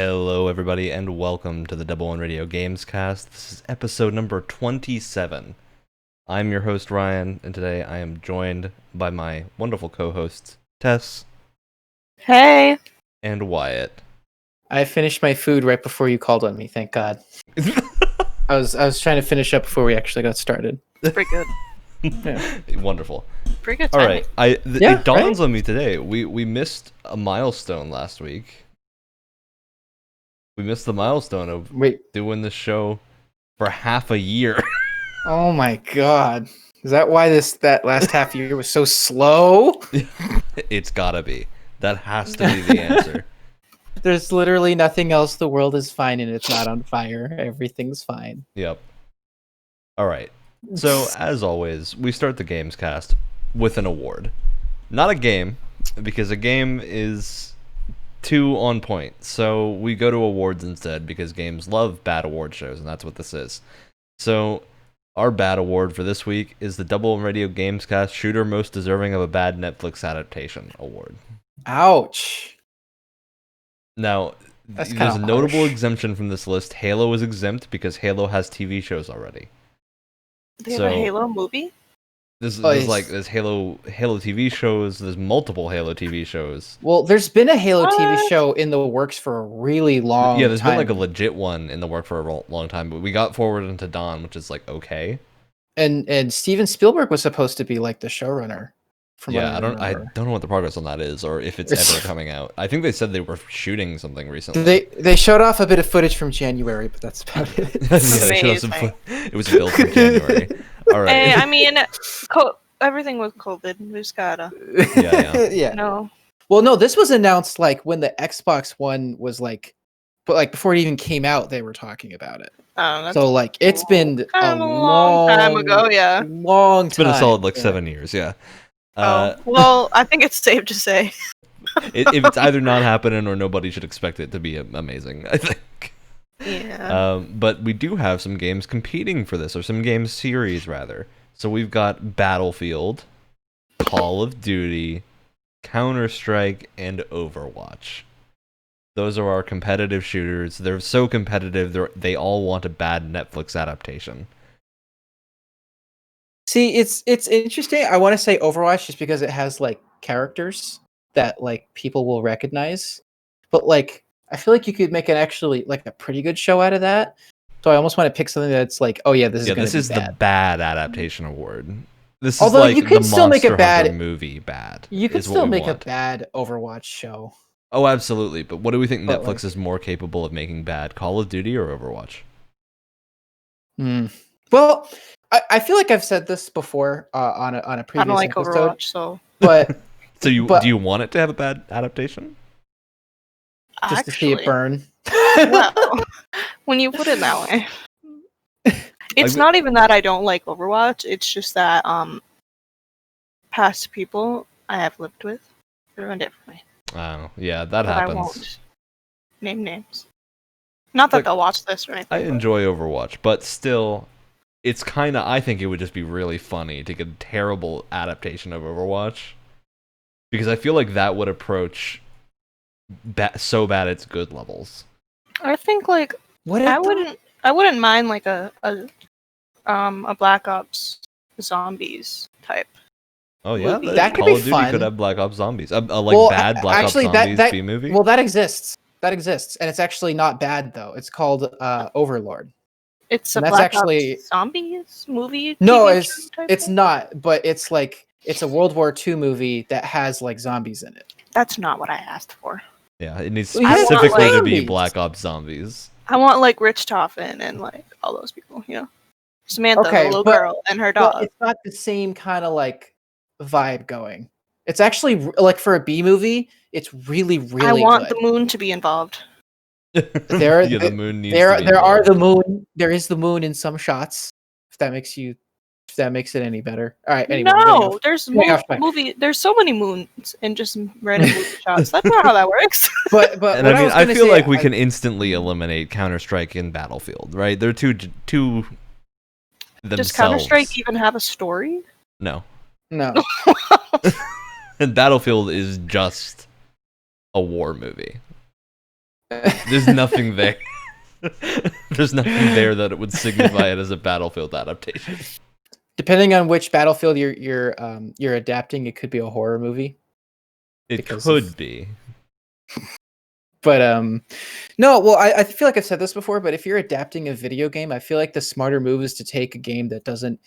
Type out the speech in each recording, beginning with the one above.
Hello, everybody, and welcome to the Double One Radio Gamescast. This is episode number 27. I'm your host, Ryan, and today I am joined by my wonderful co-hosts, Tess Hey. and Wyatt. I finished my food right before you called on me, thank God. I was trying to finish up before we actually got started. Pretty good. Yeah. Wonderful. Pretty good All timing. right, Yeah, it dawns on me today. We missed a milestone last week. We missed the milestone of doing this show for half a year. Oh my God. Is that why that last half year was so slow? It's gotta be. That has to be the answer. There's literally nothing else. The world is fine and it's not on fire. Everything's fine. Yep. All right. So, as always, we start the Gamescast with an award. Not a game, because a game is too on point. So, we go to awards instead, because games love bad award shows, and that's what this is. So, our bad award for this week is the Double Radio Gamescast Shooter Most Deserving of a Bad Netflix Adaptation Award. Ouch. Now, That's there's a kinda notable harsh. exemption from this list. Halo is exempt because Halo has TV shows already. They have So- a Halo movie? There's it's- Halo TV shows. There's multiple Halo TV shows. Well, there's been a Halo What? TV show in the works for a really long Yeah, there's time. been like a legit one in the work for a long time, but we got forward into Dawn, which is like okay. And Steven Spielberg was supposed to be like the showrunner. From what Yeah, I don't remember. know what the progress on that is, or if it's ever coming out. I think they said they were shooting something recently. They showed off a bit of footage from January, but that's about it. Yeah, they showed us some Amazing. it was built in January. All right. Hey, I mean, everything with COVID. We just gotta. Yeah. Yeah. No. Well, no, this was announced like when the Xbox One was like, but like before it even came out, they were talking about it. That's So like it's been a kind of a long time ago, yeah. long It's been time. a solid like Yeah. 7 years. Yeah. Well, I think it's safe to say. If it's either not happening or nobody should expect it to be amazing, I think. Yeah. But we do have some games competing for this, or some game series rather. So we've got Battlefield, Call of Duty, Counter-Strike, and Overwatch. Those are our competitive shooters. They're so competitive, they all want a bad Netflix adaptation. See, it's interesting. I want to say Overwatch just because it has like characters that like people will recognize, but like I feel like you could make an actually like a pretty good show out of that. So I almost want to pick something that's like, oh yeah, this is Yeah, gonna this be is bad. the bad adaptation award. This Although is like you could the still make a Monster bad- Hunter movie bad. You could is what still we make a want. bad Overwatch show. Oh, absolutely. But what do we think But, Netflix like- is more capable of making bad, Call of Duty or Overwatch? Well, I feel like I've said this before on a I previous don't like episode, Overwatch, so. but So But- do you want it to have a bad adaptation? just to see it Actually, burn. well, when you put it that way. It's Like- not even that I don't like Overwatch, it's just that past people I have lived with ruined it for me. Oh, yeah, that But I happens. won't name names. Not that Like, they'll watch this or anything. I but- enjoy Overwatch, but still, it's kind of. I think it would just be really funny to get a terrible adaptation of Overwatch, because I feel like that would approach so bad it's good levels. I think like What I wouldn't mind like a Black Ops zombies type. Oh yeah, Movie. That could Call be of Duty fun. could have Black Ops Zombies, a Well, bad Black actually, Ops Zombies that- B movie. Well, that exists. That exists, and it's actually not bad though. It's called Overlord. It's a And that's Black actually- Ops zombies movie. No, TV it's show type it's thing? not, but it's like it's a World War II movie that has like zombies in it. That's not what I asked for. Yeah, it needs Well, yeah, specifically like- to be zombies. Black Ops Zombies. I want like Rich Toffin and like all those people. You know, Samantha, Okay, the little but- girl, and her Well, dog. it's not the same kind of like vibe going. It's actually like for a B movie, it's really I want good. the moon to be involved. There- yeah, the moon needs there to be there are involved. the moon. There is the moon in some shots. If that makes it any better. All right. Anyway, we're getting No, off- there's getting off track. There's so many moons and just random movie shots. That's not how that works. But And what I mean, was I gonna feel say, like we can instantly eliminate Counter Strike and Battlefield, right? They're two themselves. Does Counter Strike even have a story? No, no. and Battlefield is just a war movie. There's nothing there. There's nothing there that it would signify it as a Battlefield adaptation. Depending on which Battlefield you're adapting, it could be a horror movie. It could be. But no, well, I feel like I've said this before, but if you're adapting a video game, I feel like the smarter move is to take a game that doesn't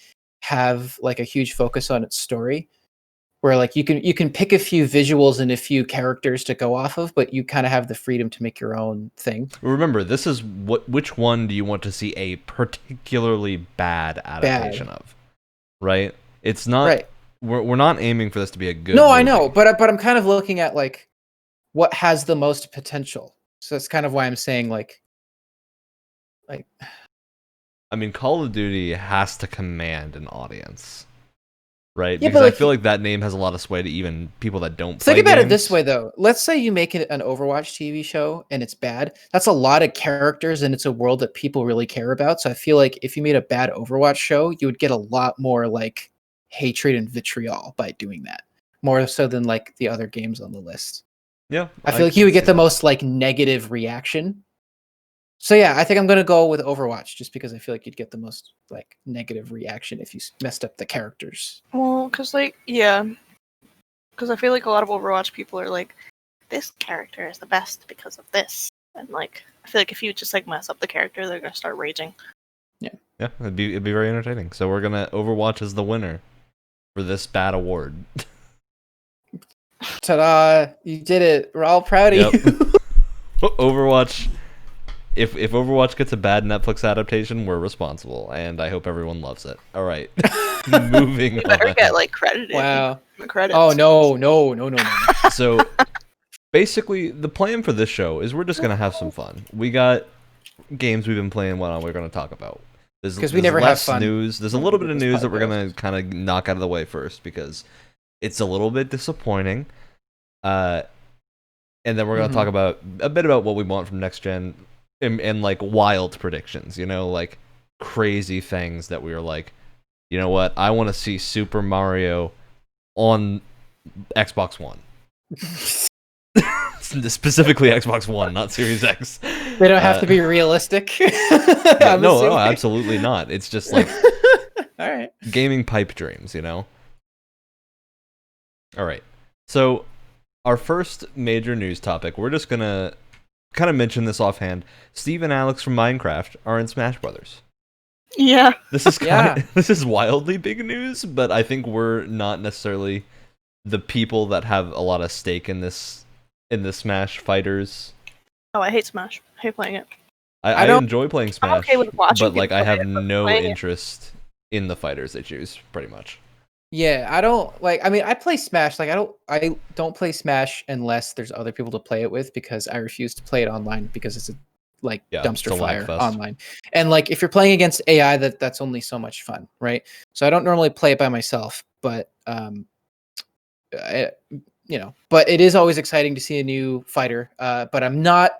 have like a huge focus on its story, where like you can pick a few visuals and a few characters to go off of, but you kind of have the freedom to make your own thing. Remember, this is which one do you want to see a particularly bad adaptation of? Right? It's not Right. We're not aiming for this to be a good No, movie. I know, but I'm kind of looking at like what has the most potential. So that's kind of why I'm saying like I mean, Call of Duty has to command an audience, right? Yeah, Because but, I like, feel like that name has a lot of sway to even people that don't think play about it games. this way though. Let's say you make it an Overwatch TV show and it's bad. That's a lot of characters and it's a world that people really care about. So I feel like if you made a bad Overwatch show, you would get a lot more like hatred and vitriol by doing that. More so than like the other games on the list. Yeah, I feel like you would get the most like negative reaction. So yeah, I think I'm gonna go with Overwatch just because I feel like you'd get the most like negative reaction if you messed up the characters. Well, because I feel like a lot of Overwatch people are like, this character is the best because of this, and like I feel like if you just like mess up the character, they're gonna start raging. Yeah, it'd be very entertaining. So we're gonna Overwatch as the winner for this bad award. Ta-da! You did it. We're all proud of you. Overwatch. If Overwatch gets a bad Netflix adaptation, we're responsible, and I hope everyone loves it. All right, moving You better on. get like credited. Wow. The credits. Oh no. So basically, the plan for this show is we're just gonna have some fun. We got games we've been playing. We're gonna talk about. Because we never have less fun. news. There's a little bit of This news that we're podcast. gonna kind of knock out of the way first because it's a little bit disappointing. And then we're gonna talk about a bit about what we want from next gen and like wild predictions. You know, like crazy things that we were like, you know what? I want to see Super Mario on Xbox One. Specifically Xbox One, not Series X. They don't have to be realistic. Yeah, no, absolutely not. It's just like all right. gaming pipe dreams, you know? All right. So, our first major news topic, we're just going to kind of mention this offhand. Steve and Alex from Minecraft are in Smash Brothers. Yeah. This is this is wildly big news, but I think we're not necessarily the people that have a lot of stake in this Smash fighters. Oh, I hate Smash. I hate playing it. I enjoy playing Smash, I'm okay with watching but like I people have play it, but no playing it- interest in the fighters they choose, pretty much. Yeah, I don't like. I mean, I play Smash. Like, I don't play Smash unless there's other people to play it with because I refuse to play it online because it's a It's dumpster a lag fire fest. online. And like, if you're playing against AI, that's only so much fun, right? So I don't normally play it by myself, but but it is always exciting to see a new fighter. But I'm not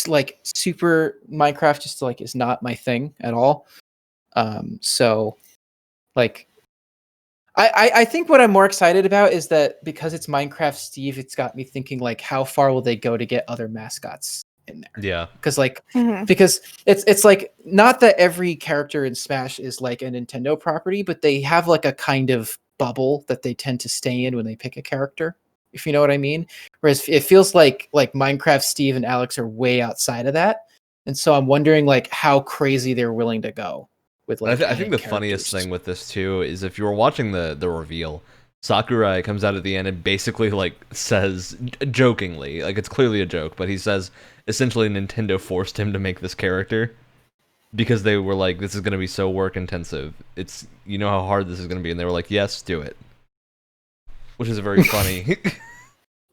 like super Minecraft. Just like is not my thing at all. So like. I think what I'm more excited about is that because it's Minecraft Steve, it's got me thinking like how far will they go to get other mascots in there? Yeah. Because like Mhm. because it's like not that every character in Smash is like a Nintendo property, but they have like a kind of bubble that they tend to stay in when they pick a character, if you know what I mean. Whereas it feels like Minecraft Steve and Alex are way outside of that. And so I'm wondering like how crazy they're willing to go with like I think adding the funniest characters. thing with this too is if you were watching the reveal, Sakurai comes out at the end and basically like says jokingly, like it's clearly a joke, but he says essentially Nintendo forced him to make this character because they were like, this is going to be so work intensive. It's, you know how hard this is going to be, and they were like, yes, do it, which is a very funny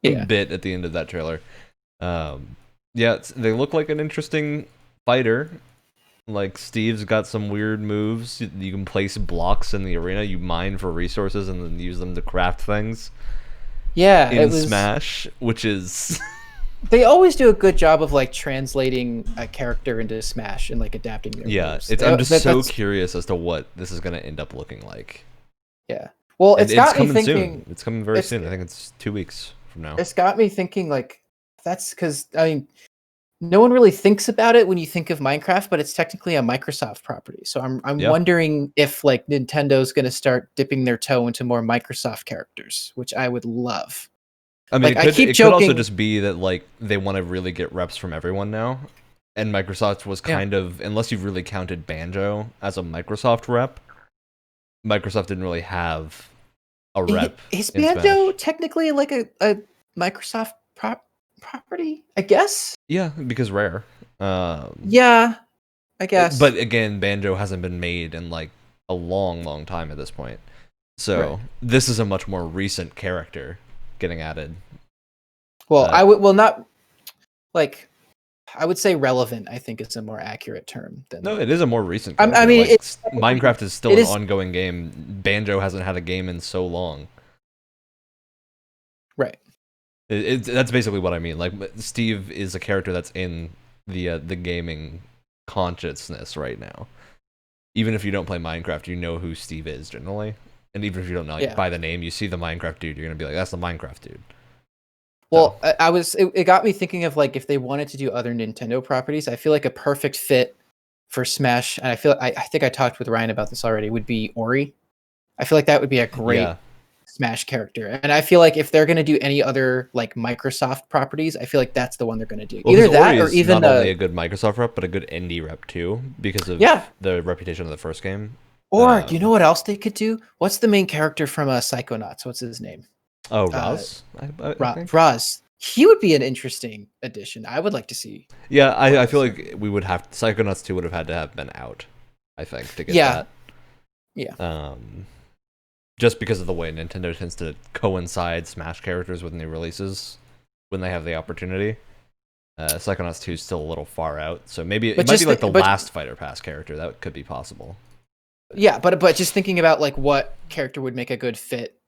Yeah. bit at the end of that trailer. Yeah, they look like an interesting fighter. Like, Steve's got some weird moves. You can place blocks in the arena. You mine for resources and then use them to craft things. Yeah, In it was, Smash, which is... they always do a good job of like translating a character into Smash and like adapting their yeah, moves. I'm just so That's- curious as to what this is going to end up looking like. Yeah. Well, And it's got me coming thinking. soon. It's coming very it's- soon. I think it's 2 weeks from now. It's got me thinking like that's because I mean no one really thinks about it when you think of Minecraft, but it's technically a Microsoft property. So I'm Yeah. wondering if like Nintendo's going to start dipping their toe into more Microsoft characters, which I would love. I mean, Like, it could also just be that like they want to really get reps from everyone now, and Microsoft was kind of, unless you've really counted Banjo as a Microsoft rep, Microsoft didn't really have a rep. Is in Banjo Smash. technically like a Microsoft property? I guess. Yeah, because Rare. Yeah, I guess. But again, Banjo hasn't been made in like a long time at this point. So this is a much more recent character getting added. Well, I would not like. I would say relevant. I think is a more accurate term than. No, it is a more recent character. I mean, like, Minecraft is still an ongoing game. Banjo hasn't had a game in so long. Right. That's basically what I mean. Like Steve is a character that's in the gaming consciousness right now. Even if you don't play Minecraft, you know who Steve is generally. And even if you don't know by the name, you see the Minecraft dude, you're gonna be like, "That's the Minecraft dude." Well, it got me thinking of like if they wanted to do other Nintendo properties, I feel like a perfect fit for Smash, and I think I talked with Ryan about this already, would be Ori. I feel like that would be a great Smash character. And I feel like if they're going to do any other like Microsoft properties, I feel like that's the one they're going to do. Well, either that Ori or is even not only a good Microsoft rep, but a good indie rep too, because of the reputation of the first game. Or do you know what else they could do? What's the main character from Psychonauts? What's his name? Oh, Raz. Raz. He would be an interesting addition. I would like to see. Yeah, I feel like we would have Psychonauts 2 would have had to have been out, I think, to get that. Yeah. Just because of the way Nintendo tends to coincide Smash characters with new releases when they have the opportunity. Psychonauts 2 is still a little far out, so maybe it might be like the last Fighter Pass character. That could be possible. Yeah, but just thinking about like what character would make a good fit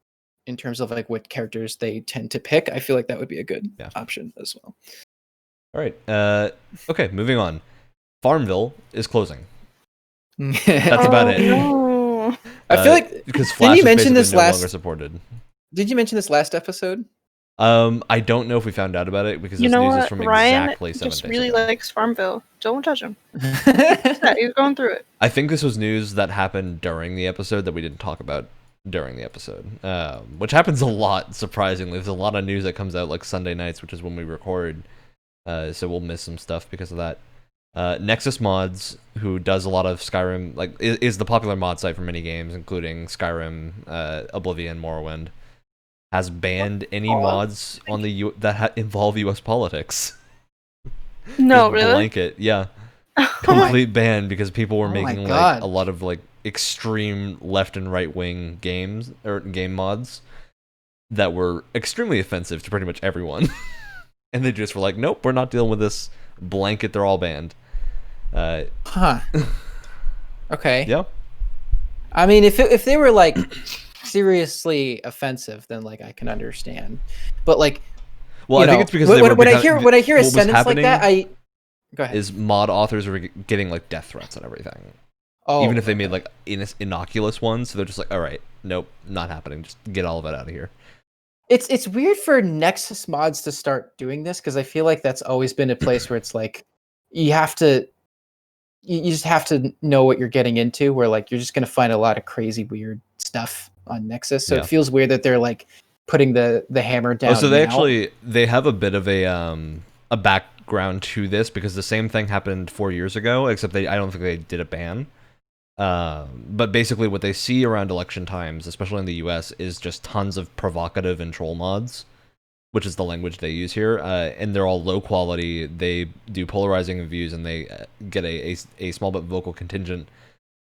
in terms of like what characters they tend to pick, I feel like that would be a good option as well. All right. Okay, moving on. Farmville is closing. That's about it. No. I feel like because Flash is no longer supported. Did you mention this last episode? I don't know if we found out about it because this news is from exactly 7 days ago. Ryan just really likes Farmville. Don't touch him. He's going through it. I think this was news that happened during the episode that we didn't talk about during the episode, which happens a lot, surprisingly. There's a lot of news that comes out like Sunday nights, which is when we record, so we'll miss some stuff because of that. Nexus Mods, who does a lot of Skyrim, like is the popular mod site for many games, including Skyrim, Oblivion, Morrowind, has banned any mods on the that involve U.S. politics. No, really? Blanket, yeah. Complete ban because people were making like a lot of like extreme left and right wing games or game mods that were extremely offensive to pretty much everyone. And they just were like, nope, we're not dealing with this. Blanket, they're all banned. Okay. Yeah. I mean, if they were like seriously offensive, then like I can understand. But like, well, I think it's because when I hear a sentence like that, go ahead. Is mod authors were getting like death threats and everything. Oh, even if they made like innocuous ones, so they're just like, all right, nope, not happening. Just get all of it out of here. It's weird for Nexus Mods to start doing this because I feel like that's always been a place where it's like you just have to know what you're getting into. Where like you're just gonna find a lot of crazy weird stuff on Nexus, so it feels weird that they're like putting the hammer down. Oh, so they have a bit of a background to this because the same thing happened 4 years ago, except I don't think they did a ban. But basically what they see around election times, especially in the US, is just tons of provocative and troll mods, which is the language they use here. And they're all low quality. They do polarizing views, and they get a small but vocal contingent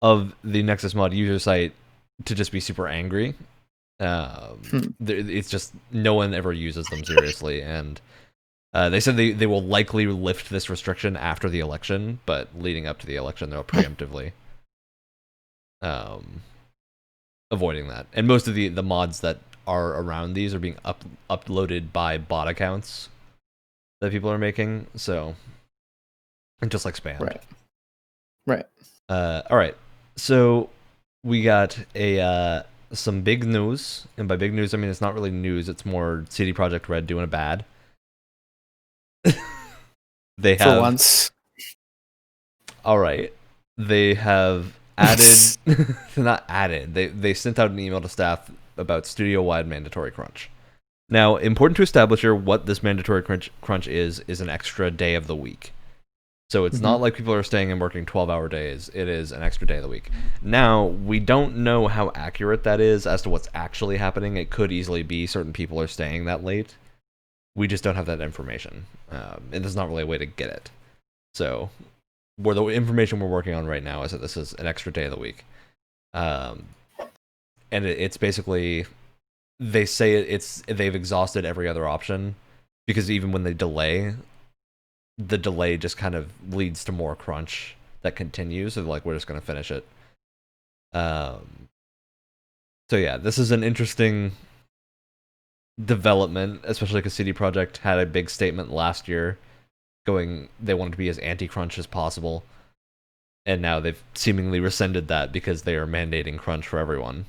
of the Nexus Mod user site to just be super angry. It's just no one ever uses them seriously, and they said they will likely lift this restriction after the election, but leading up to the election, they'll preemptively avoiding that. And most of the mods that are around these are being uploaded by bot accounts that people are making, so and just like spam. Right. All right. So we got some big news, and by big news I mean it's not really news, it's more CD Projekt Red doing a bad. They For have once. all right. They have added, not added. They sent out an email to staff about studio-wide mandatory crunch. Now, important to establish here, what this mandatory crunch is an extra day of the week. So it's not like people are staying and working 12-hour days. It is an extra day of the week. Now, we don't know how accurate that is as to what's actually happening. It could easily be certain people are staying that late. We just don't have that information. And there's not really a way to get it. So, the information we're working on right now is that this is an extra day of the week. And it's basically, they say they've exhausted every other option, because even when they delay, the delay just kind of leads to more crunch that continues. So like, we're just going to finish it. So yeah, this is an interesting development, especially because CD Projekt had a big statement last year they wanted to be as anti-crunch as possible, and now they've seemingly rescinded that because they are mandating crunch for everyone.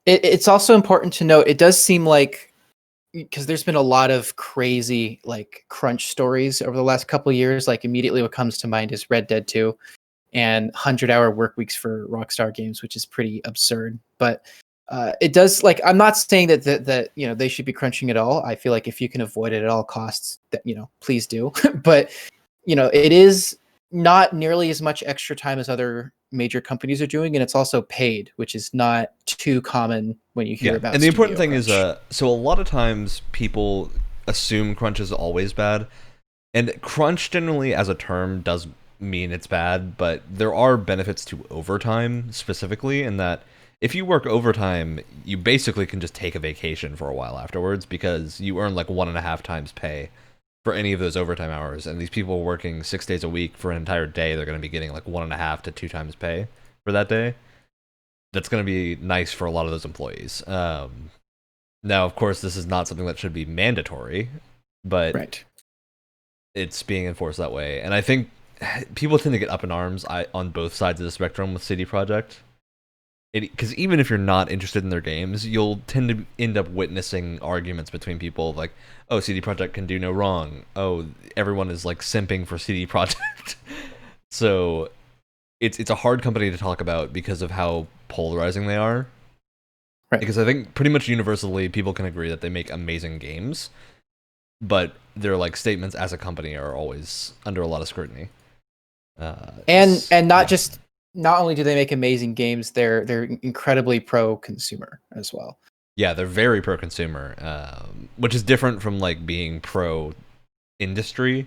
It's also important to note, it does seem like, because there's been a lot of crazy like crunch stories over the last couple of years, like immediately what comes to mind is Red Dead 2 and 100-hour work weeks for Rockstar Games, which is pretty absurd. But it does, like, I'm not saying that you know, they should be crunching at all. I feel like if you can avoid it at all costs, that, you know, please do. But you know, it is not nearly as much extra time as other major companies are doing, and it's also paid, which is not too common when you hear about. And the important thing crunch. is, so a lot of times people assume crunch is always bad, and crunch generally as a term does mean it's bad, but there are benefits to overtime specifically, in that if you work overtime, you basically can just take a vacation for a while afterwards, because you earn like 1.5 times pay for any of those overtime hours. And these people working 6 days a week for an entire day, they're going to be getting like 1.5 to 2 times pay for that day. That's going to be nice for a lot of those employees. Now, of course, this is not something that should be mandatory, but right. It's being enforced that way. And I think people tend to get up in arms on both sides of the spectrum with CD Projekt. Because even if you're not interested in their games, you'll tend to end up witnessing arguments between people like, oh, CD Projekt can do no wrong. Oh, everyone is like simping for CD Projekt. So it's a hard company to talk about because of how polarizing they are. Right. Because I think pretty much universally people can agree that they make amazing games, but their like statements as a company are always under a lot of scrutiny. And not just, not only do they make amazing games, they're incredibly pro-consumer as well. Yeah, they're very pro-consumer, which is different from like being pro-industry,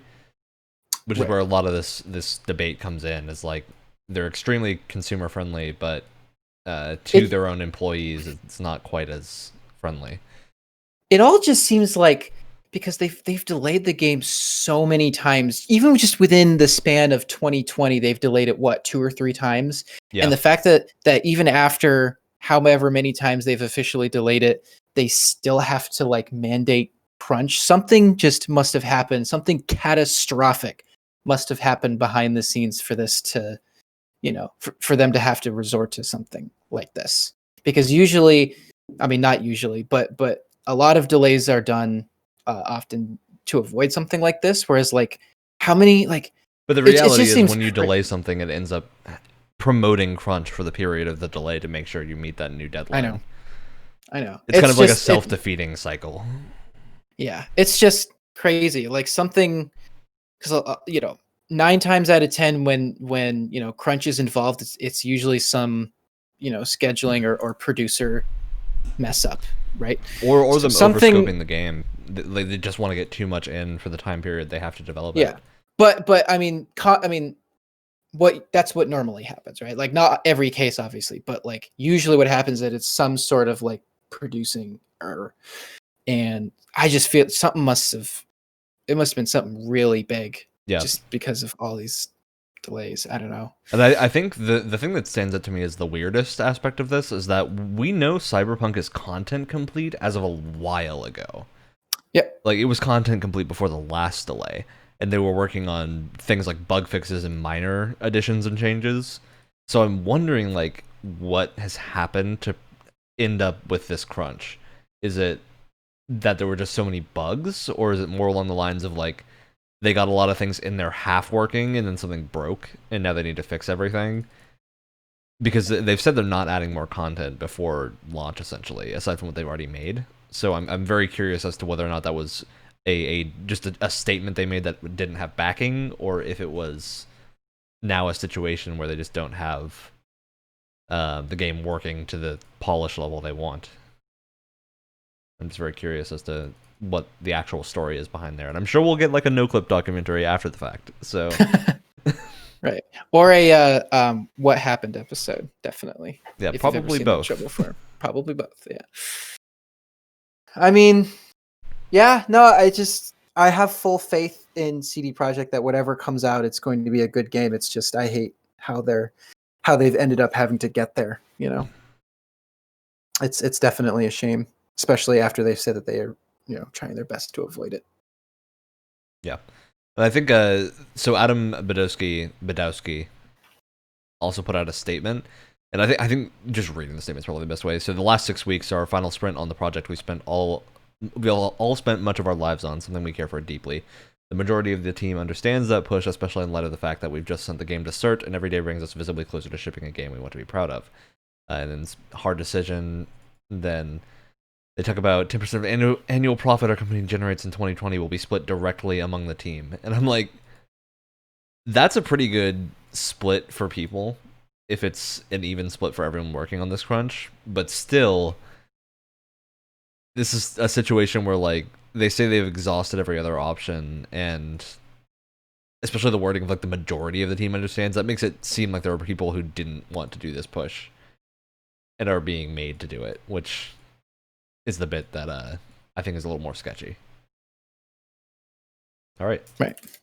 which is where a lot of this debate comes in. Is like they're extremely consumer-friendly, but to their own employees, it's not quite as friendly. It all just seems like, because they've delayed the game so many times, even just within the span of 2020, they've delayed it, what, 2 or 3 times? Yeah. And the fact that even after however many times they've officially delayed it, they still have to like mandate crunch. Something just must have happened. Something catastrophic must have happened behind the scenes for this to, you know, for them to have to resort to something like this. Because usually, I mean, not usually, but a lot of delays are done often to avoid something like this, whereas like how many like, but the reality is when you delay something, it ends up promoting crunch for the period of the delay to make sure you meet that new deadline. I know it's kind of like a self-defeating cycle. Yeah, it's just crazy, like something, because you know, 9 times out of 10 when you know crunch is involved, it's usually some, you know, scheduling or producer mess up, right? Or them overscoping the game. They just want to get too much in for the time period they have to develop it. Yeah, but I mean, that's what normally happens, right? Like not every case, obviously, but like usually what happens is that it's some sort of like producing error, and I just feel it must have been something really big, just because of all these delays. I don't know. And I think the thing that stands out to me as the weirdest aspect of this is that we know Cyberpunk is content complete as of a while ago. Yeah, like it was content complete before the last delay, and they were working on things like bug fixes and minor additions and changes. So I'm wondering like what has happened to end up with this crunch. Is it that there were just so many bugs, or is it more along the lines of like they got a lot of things in there half working, and then something broke, and now they need to fix everything. Because they've said they're not adding more content before launch, essentially, aside from what they've already made. So I'm very curious as to whether or not that was just a statement they made that didn't have backing, or if it was now a situation where they just don't have the game working to the polish level they want. I'm just very curious as to what the actual story is behind there, and I'm sure we'll get like a no-clip documentary after the fact. So, right, or a what happened episode, definitely. Yeah, if probably both. Show before. Probably both. Yeah. I mean, yeah, no, I have full faith in CD Projekt that whatever comes out, it's going to be a good game. It's just I hate how they've ended up having to get there. You know, it's definitely a shame, especially after they've said that they are trying their best to avoid it. Yeah, and I think so. Adam Badowski also put out a statement, and I think just reading the statement is probably the best way. So the last 6 weeks are our final sprint on the project. We all spent much of our lives on, something we care for deeply. The majority of the team understands that push, especially in light of the fact that we've just sent the game to CERT, and every day brings us visibly closer to shipping a game we want to be proud of. And then it's a hard decision. Then they talk about 10% of annual profit our company generates in 2020 will be split directly among the team. And I'm like, that's a pretty good split for people if it's an even split for everyone working on this crunch. But still, this is a situation where like they say they've exhausted every other option, and especially the wording of like the majority of the team understands, that makes it seem like there are people who didn't want to do this push and are being made to do it, which is the bit that I think is a little more sketchy. All right.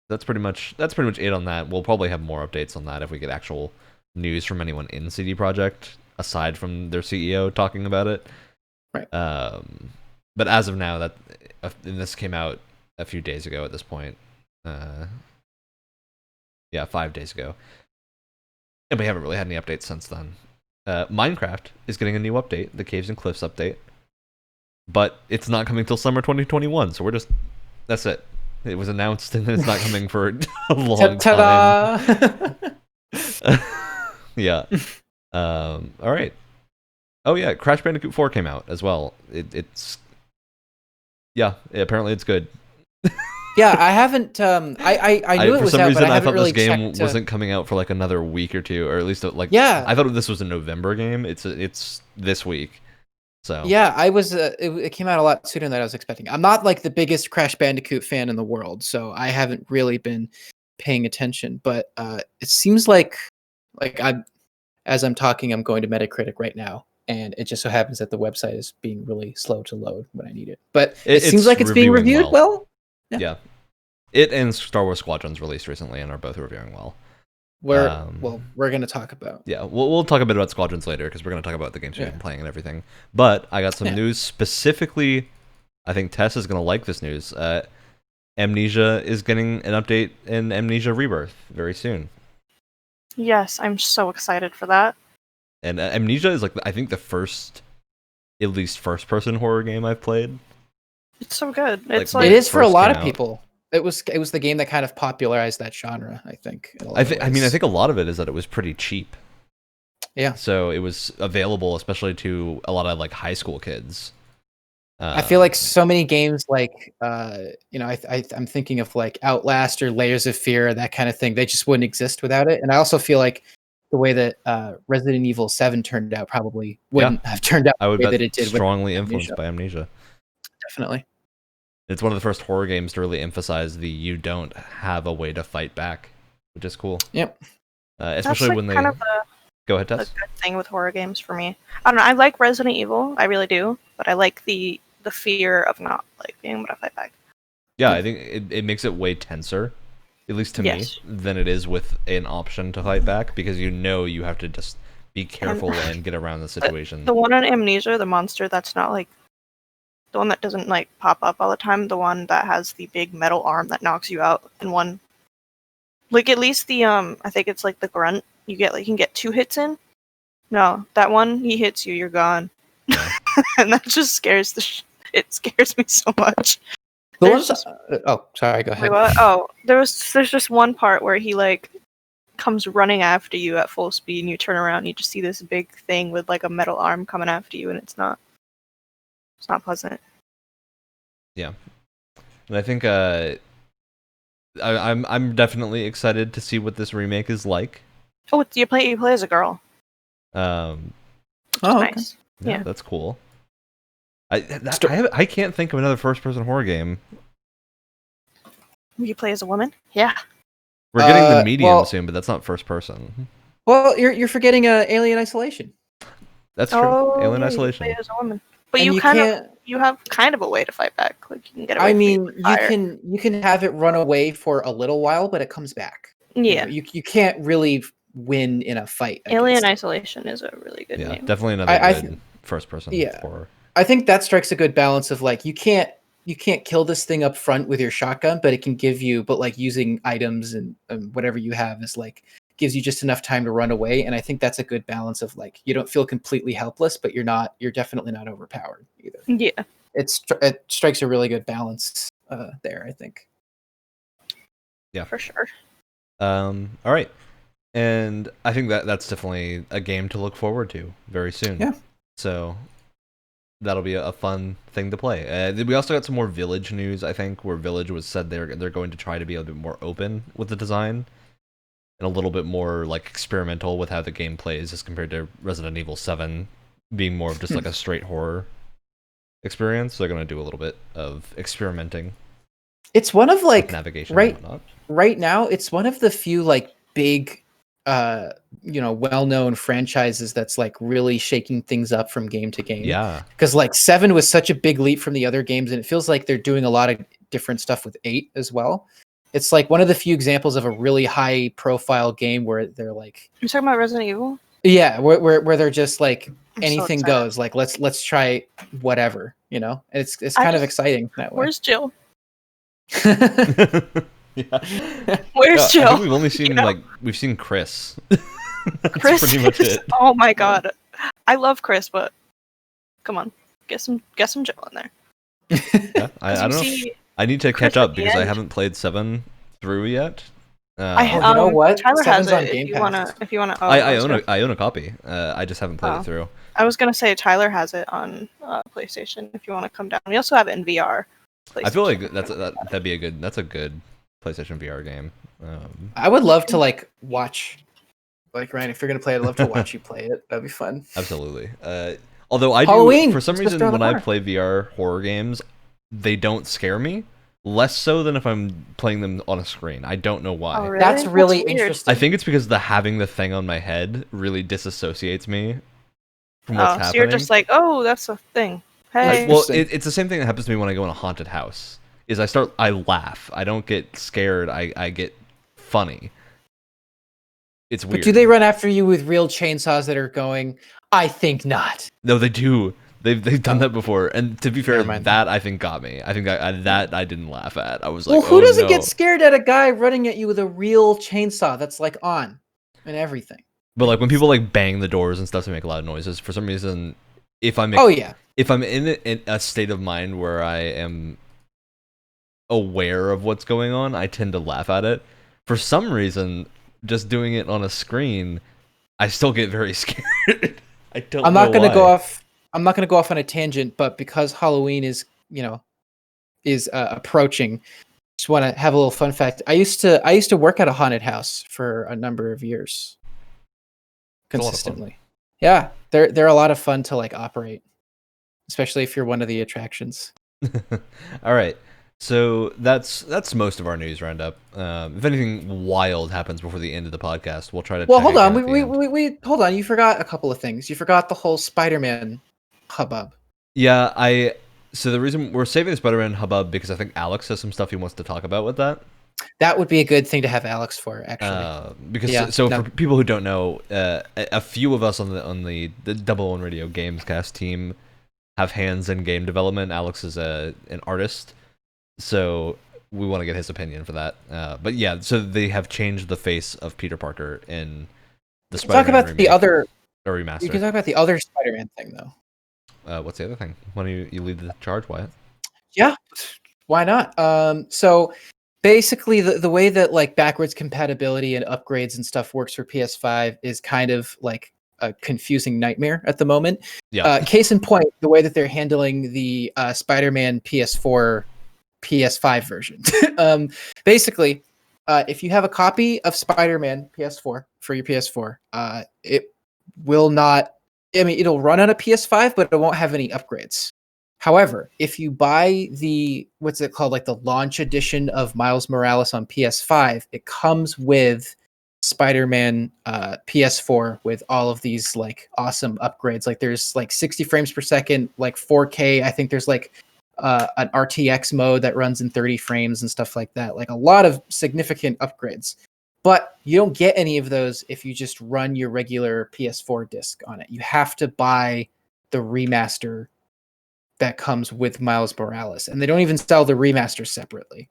That's pretty much it on that. We'll probably have more updates on that if we get actual news from anyone in CD Projekt aside from their CEO talking about it. Right. But as of now, and this came out a few days ago at this point. 5 days ago. And we haven't really had any updates since then. Minecraft is getting a new update, the Caves and Cliffs update. But it's not coming till summer 2021, so that's it. It was announced and it's not coming for a long time. Yeah. All right. Oh yeah, Crash Bandicoot 4 came out as well. Apparently it's good. Yeah, I haven't. I knew it was out, but I haven't really checked. For some reason, I thought this game wasn't coming out for like another week or two, or at least like. Yeah. I thought this was a November game. It's this week. So. Yeah, I was. It came out a lot sooner than I was expecting. I'm not like the biggest Crash Bandicoot fan in the world, so I haven't really been paying attention. But it seems like as I'm talking, I'm going to Metacritic right now, and it just so happens that the website is being really slow to load when I need it. But it seems like it's being reviewed well. Yeah. It and Star Wars Squadrons released recently and are both reviewing well. We're going to talk about. Yeah, we'll talk a bit about Squadrons later because we're going to talk about the games we've been playing and everything. But I got some news specifically. I think Tess is going to like this news. Amnesia is getting an update in Amnesia Rebirth very soon. Yes, I'm so excited for that. And Amnesia is like I think the first, at least first-person horror game I've played. It's so good. It is for a lot of people. It was the game that kind of popularized that genre, I think. I think a lot of it is that it was pretty cheap. Yeah. So it was available, especially to a lot of like high school kids. I feel like so many games, like I'm thinking of like Outlast or Layers of Fear, that kind of thing. They just wouldn't exist without it. And I also feel like the way that Resident Evil 7 turned out probably wouldn't have turned out the way that it did. Strongly influenced by Amnesia. Definitely. It's one of the first horror games to really emphasize you don't have a way to fight back, which is cool. Yep. Especially like when they kind of go ahead, Tess. a good thing with horror games for me. I don't know. I like Resident Evil, I really do, but I like the fear of not like being able to fight back. Yeah, I think it makes it way tenser, at least to me, than it is with an option to fight back, because you have to just be careful and get around the situation. The one on Amnesia, the monster that's not like the one that doesn't like pop up all the time, the one that has the big metal arm that knocks you out in one. Like at least the I think it's like the grunt. You can get 2 hits in. No, that one he hits you, you're gone. Yeah. And that just scares it scares me so much. The There's ones. Oh, sorry. Go Wait, ahead. what? Oh, there's just one part where he like comes running after you at full speed, and you turn around, and you just see this big thing with like a metal arm coming after you, and it's not pleasant. Yeah, and I think I'm definitely excited to see what this remake is like. Oh, you play as a girl. Um, Oh, Nice. Yeah. That's cool. I can't think of another first-person horror game. You play as a woman? Yeah. We're getting the medium well- soon, but that's not first person. Well, you're forgetting Alien Isolation. That's true. Oh, Alien yeah, Isolation. You play as a woman, but And you you kind can't- of you have kind of a way to fight back. Like you can get away. I from mean, it with fire. you can have it run away for a little while, but it comes back. Yeah. You can't really win in a fight. Alien against it. Isolation is a really good Yeah, name. definitely another I good first-person horror. I think that strikes a good balance of like you can't kill this thing up front with your shotgun, but it can give you, but like using items and whatever you have is like gives you just enough time to run away. And I think that's a good balance of like you don't feel completely helpless, but you're definitely not overpowered either. Yeah. It strikes a really good balance there, I think. Yeah, For sure. All right, and I think that's definitely a game to look forward to very soon. Yeah. So that'll be a fun thing to play. We also got some more Village news, I think, where Village was said they're going to try to be a bit more open with the design and a little bit more like experimental with how the game plays as compared to Resident Evil 7 being more of just like a straight horror experience. So they're going to do a little bit of experimenting. It's one of like navigation right and whatnot. right now. It's one of the few like big, well-known franchises that's like really shaking things up from game to game. Yeah, because like 7 was such a big leap from the other games, and it feels like they're doing a lot of different stuff with 8 as well. It's like one of the few examples of a really high-profile game where they're like, You're talking about Resident Evil? yeah, where they're just like I'm so anything excited. goes. Like let's try whatever, And it's I kind of just- exciting that way. Where's Jill? yeah. Where's I Jill? think we've only seen know? we've seen Chris. That's Chris pretty much is- it. Oh my god. I love Chris, but come on. Get some Jill in there. Yeah, I don't know. See, I need to Chris catch at up the because I end. haven't played 7 through yet. I you know what? Tyler has 7's on it Game if you wanna Pass. oh, I was own gonna- I own a copy. I just haven't played Oh. it through. I was gonna say Tyler has it on PlayStation if you want to come down. We also have it in VR. I feel like PlayStation. that'd be a good PlayStation VR game. I would love to like watch, like Ryan, if you're gonna play it, I'd love to watch you play it. That'd be fun. Absolutely. Although I Halloween! do, for some Let's reason, throw the when I horror. play VR horror games, they don't scare me. Less so than if I'm playing them on a screen. I don't know why. Oh, really? That's really weird. interesting. I think it's because having the thing on my head really disassociates me from what's happening. So you're just like, oh, that's a thing. Hey. Well, Interesting. it's the same thing that happens to me when I go in a haunted house. Is I laugh. I don't get scared. I get funny. It's weird. But do they run after you with real chainsaws that are going? I think not. No, they do. They've done that before. And to be fair, Never mind. that I think got me. I think that I didn't laugh at. I was like, Well, who oh, doesn't no. get scared at a guy running at you with a real chainsaw that's like on and everything? But like when people like bang the doors and stuff to make loud noises, for some reason, if I'm Oh yeah, if I'm in a state of mind where I am aware of what's going on, I tend to laugh at it. For some reason, just doing it on a screen, I still get very scared. I don't. I'm not know going to why. go off. I'm not going to go off on a tangent, but because Halloween is approaching, just want to have a little fun fact. I used to work at a haunted house for a number of years, It's a lot of fun. consistently. Yeah, they're a lot of fun to like operate, especially if you're one of the attractions. All right. So that's most of our news roundup. If anything wild happens before the end of the podcast, we'll try to. Well, check hold it on. at the end. We hold on. You forgot a couple of things. You forgot the whole Spider-Man hubbub. Yeah, so the reason we're saving the Spider-Man hubbub because I think Alex has some stuff he wants to talk about with that. That would be a good thing to have Alex for, actually. Because Yeah, so no. for people who don't know, a few of us on the Double One Radio Gamescast team have hands in game development. Alex is an artist, so we want to get his opinion for that. But yeah, so they have changed the face of Peter Parker in the Spider-Man Talk about remake, the other. or You can remaster. talk about the other Spider-Man thing, though. What's the other thing? Why don't you lead the charge, Wyatt? Yeah. Why not? So basically, the way that like backwards compatibility and upgrades and stuff works for PS5 is kind of like a confusing nightmare at the moment. Yeah. Case in point, the way that they're handling the Spider-Man PS4, PS5 version. Basically, if you have a copy of Spider-Man PS4 for your PS4, it will not. I mean, it'll run on a PS5, but it won't have any upgrades. However, if you buy the what's it called, like the launch edition of Miles Morales on PS5, it comes with Spider-Man PS4 with all of these like awesome upgrades. Like there's like 60 frames per second, like 4K. I think there's like an RTX mode that runs in 30 frames and stuff like that. Like a lot of significant upgrades. But you don't get any of those if you just run your regular PS4 disc on it. You have to buy the remaster that comes with Miles Morales, and they don't even sell the remaster separately.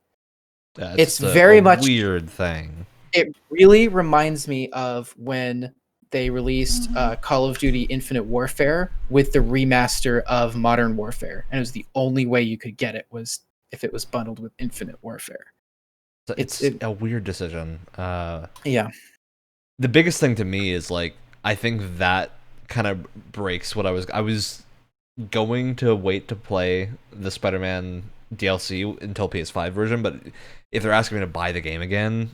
That's It's very a much weird thing. It really reminds me of when they released Call of Duty Infinite Warfare with the remaster of Modern Warfare, and it was the only way you could get it was if it was bundled with Infinite Warfare. So it's a weird decision. Yeah. The biggest thing to me is like I think that kind of breaks what I was going to wait to play the Spider-Man DLC until PS5 version, but if they're asking me to buy the game again,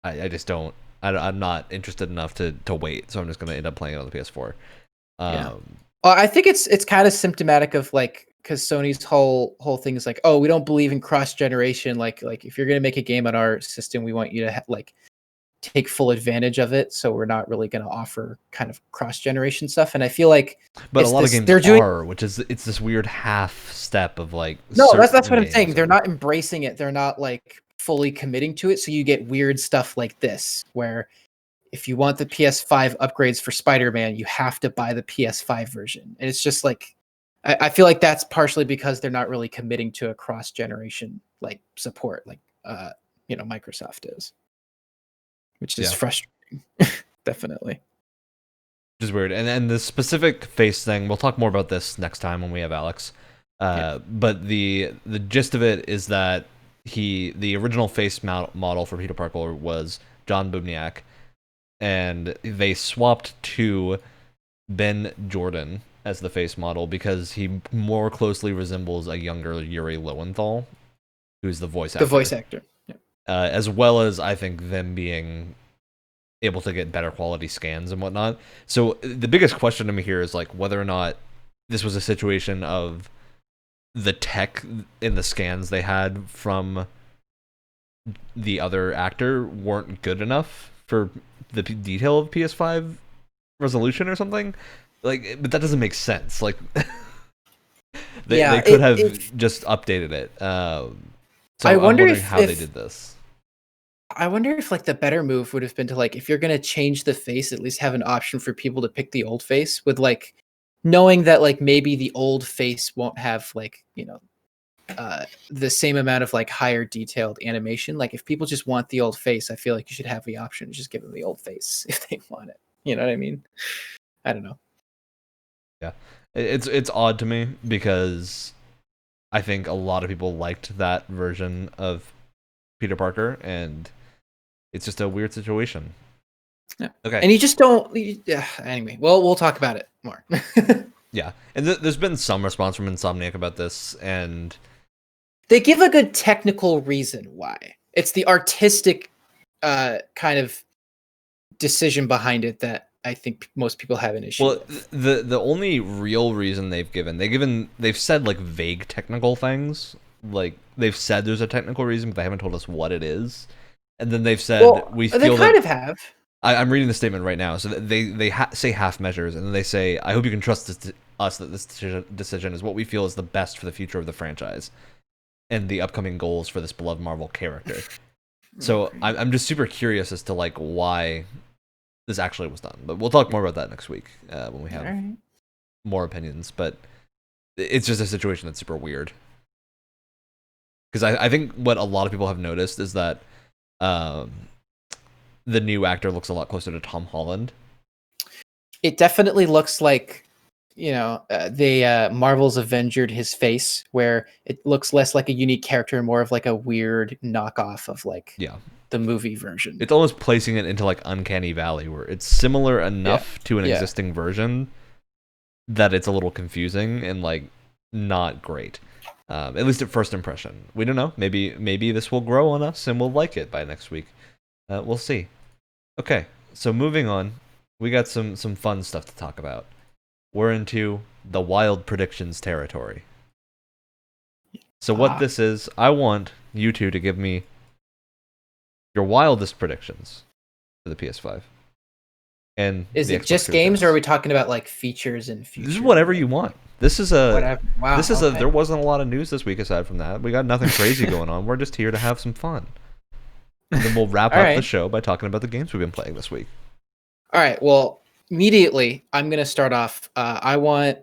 I just don't. I'm not interested enough to wait, so I'm just going to end up playing it on the PS4. Yeah. Well, I think it's kind of symptomatic of like because Sony's whole thing is like, oh, we don't believe in cross generation. Like if you're going to make a game on our system, we want you to like take full advantage of it. So we're not really going to offer kind of cross generation stuff. And I feel like, but a lot of games are, which is it's this weird half step of like. No, that's what I'm saying. They're not embracing it. They're not like fully committing to it. So you get weird stuff like this, where if you want the PS5 upgrades for Spider-Man, you have to buy the PS5 version. And it's just like, I feel like that's partially because they're not really committing to a cross-generation like support, like Microsoft is, which is frustrating. Definitely. Which is weird. And the specific face thing, we'll talk more about this next time when we have Alex. But the gist of it is that the original face model for Peter Parker was John Bubniak, and they swapped to Ben Jordan as the face model because he more closely resembles a younger Yuri Lowenthal, who's the voice actor. The voice actor. Yeah. As well as I think them being able to get better quality scans and whatnot. So the biggest question to me here is like whether or not this was a situation of the tech in the scans they had from the other actor weren't good enough for the detail of PS5 resolution or something. Like, but that doesn't make sense. Like, they could have just updated it. So I'm wondering how they did this. I wonder if like the better move would have been to like if you're gonna change the face, at least have an option for people to pick the old face with like knowing that like maybe the old face won't have like the same amount of like higher detailed animation. Like if people just want the old face, I feel like you should have the option to just give them the old face if they want it. You know what I mean? I don't know. Yeah, it's odd to me because I think a lot of people liked that version of Peter Parker, and it's just a weird situation. Yeah. Okay. And you just don't. Anyway, well, we'll talk about it more. Yeah, and there's been some response from Insomniac about this, and they give a good technical reason why. It's the artistic kind of decision behind it that I think most people have an issue with. The only real reason they've said like vague technical things. Like they've said there's a technical reason, but they haven't told us what it is. And then they've said we feel they kind of have. I'm reading the statement right now. So they say half measures, and then they say, "I hope you can trust us that this decision is what we feel is the best for the future of the franchise and the upcoming goals for this beloved Marvel character." So I'm just super curious as to like why this actually was done. But we'll talk more about that next week when we have more opinions. But it's just a situation that's super weird. Because I think what a lot of people have noticed is that the new actor looks a lot closer to Tom Holland. It definitely looks like they Marvel's Avenged his face, where it looks less like a unique character and more of like a weird knockoff of like Yeah. the movie version. It's almost placing it into like Uncanny Valley, where it's similar enough to an existing version that it's a little confusing and like not great. At least at first impression. We don't know. Maybe this will grow on us and we'll like it by next week. We'll see. Okay, so moving on, we got some fun stuff to talk about. We're into the wild predictions territory. So what this is, I want you two to give me your wildest predictions for the PS5. And is it Xbox just Series games, X. or are we talking about like features and future? This is whatever you want. This is a Whatever. Wow, this is okay. there wasn't a lot of news this week aside from that. We got nothing crazy going on. We're just here to have some fun. And then we'll wrap up the show by talking about the games we've been playing this week. All right. Well, immediately I'm gonna start off. I want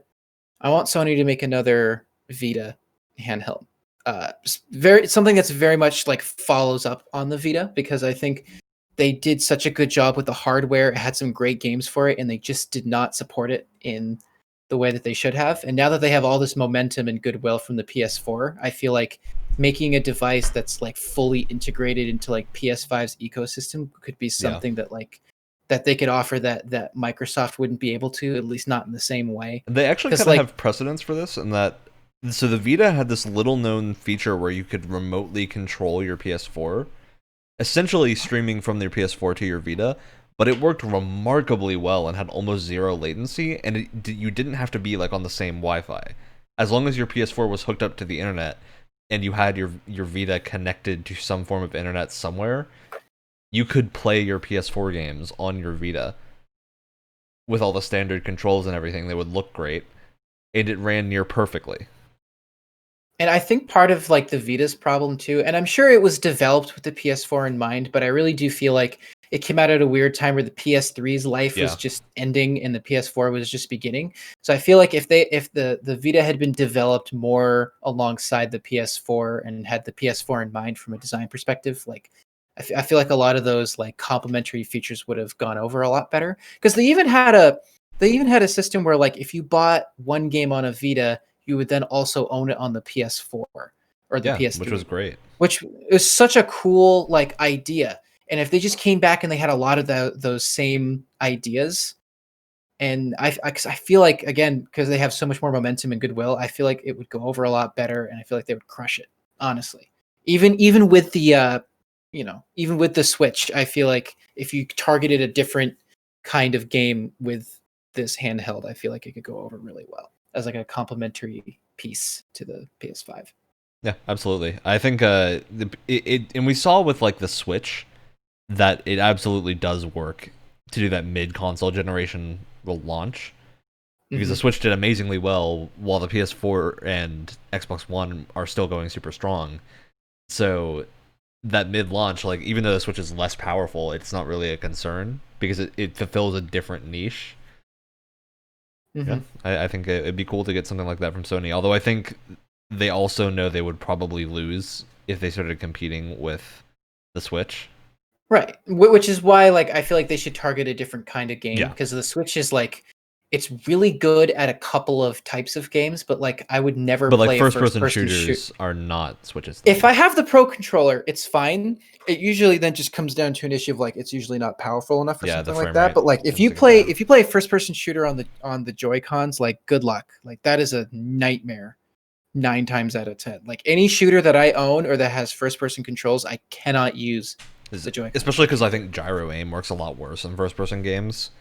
Sony to make another Vita handheld. Something that's very much like follows up on the Vita, because I think they did such a good job with the hardware. It had some great games for it, and they just did not support it in the way that they should have. And now that they have all this momentum and goodwill from the PS4, I feel like making a device that's like fully integrated into like PS5's ecosystem could be something that like that they could offer that Microsoft wouldn't be able to, at least not in the same way. They actually kind of have precedence for this, in that so the Vita had this little known feature where you could remotely control your PS4, essentially streaming from your PS4 to your Vita, but it worked remarkably well and had almost zero latency, and you didn't have to be like on the same Wi-Fi. As long as your PS4 was hooked up to the internet and you had your Vita connected to some form of internet somewhere, you could play your PS4 games on your Vita with all the standard controls and everything. They would look great, and it ran near perfectly. And I think part of like the Vita's problem too, and I'm sure it was developed with the PS4 in mind, but I really do feel like it came out at a weird time where the PS3's life was just ending and the PS4 was just beginning. So I feel like if the Vita had been developed more alongside the PS4 and had the PS4 in mind from a design perspective, like I feel like a lot of those like complementary features would have gone over a lot better, because they even had a system where like if you bought one game on a Vita, you would then also own it on the PS4 or the PS3, which was great. Which is such a cool like idea. And if they just came back and they had a lot of those same ideas, and I feel like, again, because they have so much more momentum and goodwill, I feel like it would go over a lot better, and I feel like they would crush it. Honestly, even with the even with the Switch, I feel like if you targeted a different kind of game with this handheld, I feel like it could go over really well as like a complementary piece to the PS5. Yeah, absolutely. I think and we saw with like the Switch that it absolutely does work to do that mid-console generation launch, because the Switch did amazingly well while the PS4 and Xbox One are still going super strong. So that mid-launch, like, even though the Switch is less powerful, it's not really a concern because it fulfills a different niche. Yeah, I think it'd be cool to get something like that from Sony, although I think they also know they would probably lose if they started competing with the Switch. Right, which is why like I feel like they should target a different kind of game, because the Switch is like, it's really good at a couple of types of games, but like I would never play like first-person shooters are not Switch's thing. If I have the Pro controller, it's fine. It usually then just comes down to an issue of like it's usually not powerful enough or something like that. But like if you play a first-person shooter on the Joy-Cons, like good luck. Like that is a nightmare 9 times out of 10. Like any shooter that I own or that has first-person controls, I cannot use the Joy-Cons. Especially because I think gyro aim works a lot worse in first-person games.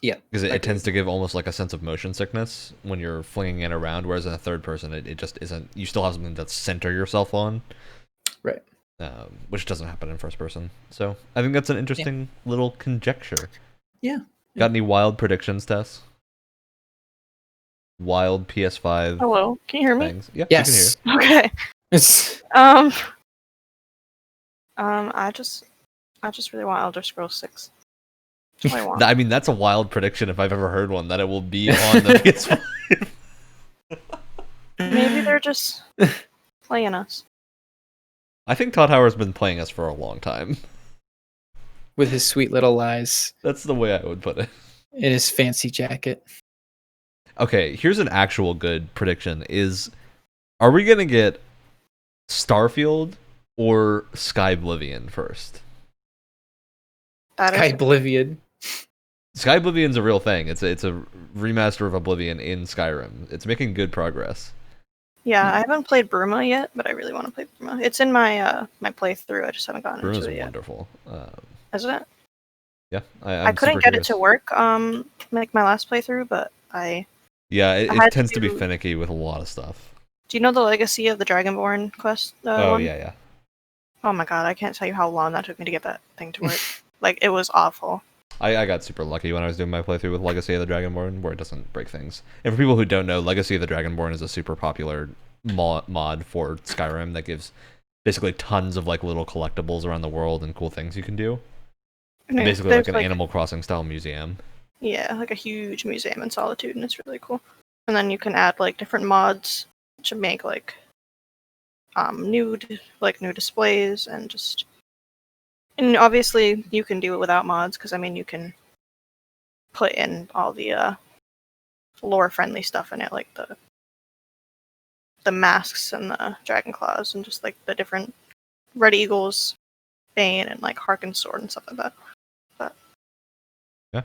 Yeah, because it tends to give almost like a sense of motion sickness when you're flinging it around, whereas in a third person, it just isn't. You still have something to center yourself on, right? Which doesn't happen in first person. So I think that's an interesting little conjecture. Yeah. Got any wild predictions, Tess? Wild PS5. Hello, can you hear me? Things? Yeah, yes. You can hear. Okay. It's I just really want Elder Scrolls 6. I mean, that's a wild prediction if I've ever heard one, that it will be on the PS5. Maybe they're just playing us. I think Todd Howard's been playing us for a long time. With his sweet little lies. That's the way I would put it. In his fancy jacket. Okay, here's an actual good prediction: are we gonna get Starfield or Skyblivion first? That Sky is, Oblivion. Skyblivion's a real thing. It's a remaster of Oblivion in Skyrim. It's making good progress. yeah, I haven't played Bruma yet, but I really want to play Bruma. It's in my my playthrough. I just haven't gotten Bruma's into it yet. wonderful. Isn't it? Yeah, I I'm couldn't super get curious. it to work. Like my last playthrough, but Yeah, I it had tends to be to- finicky with a lot of stuff. Do you know the Legacy of the Dragonborn quest Oh one? yeah. Oh my god, I can't tell you how long that took me to get that thing to work. Like, it was awful. I got super lucky when I was doing my playthrough with Legacy of the Dragonborn, where it doesn't break things. And for people who don't know, Legacy of the Dragonborn is a super popular mod for Skyrim that gives basically tons of like little collectibles around the world and cool things you can do. And Basically there's, like an Animal Crossing style museum. Yeah, like a huge museum in Solitude, and it's really cool. And then you can add like different mods to make like new displays and just. And obviously, you can do it without mods because I mean you can put in all the lore-friendly stuff in it, like the masks and the dragon claws and just like the different red eagles, bane, and like Harken's sword and stuff like that. But I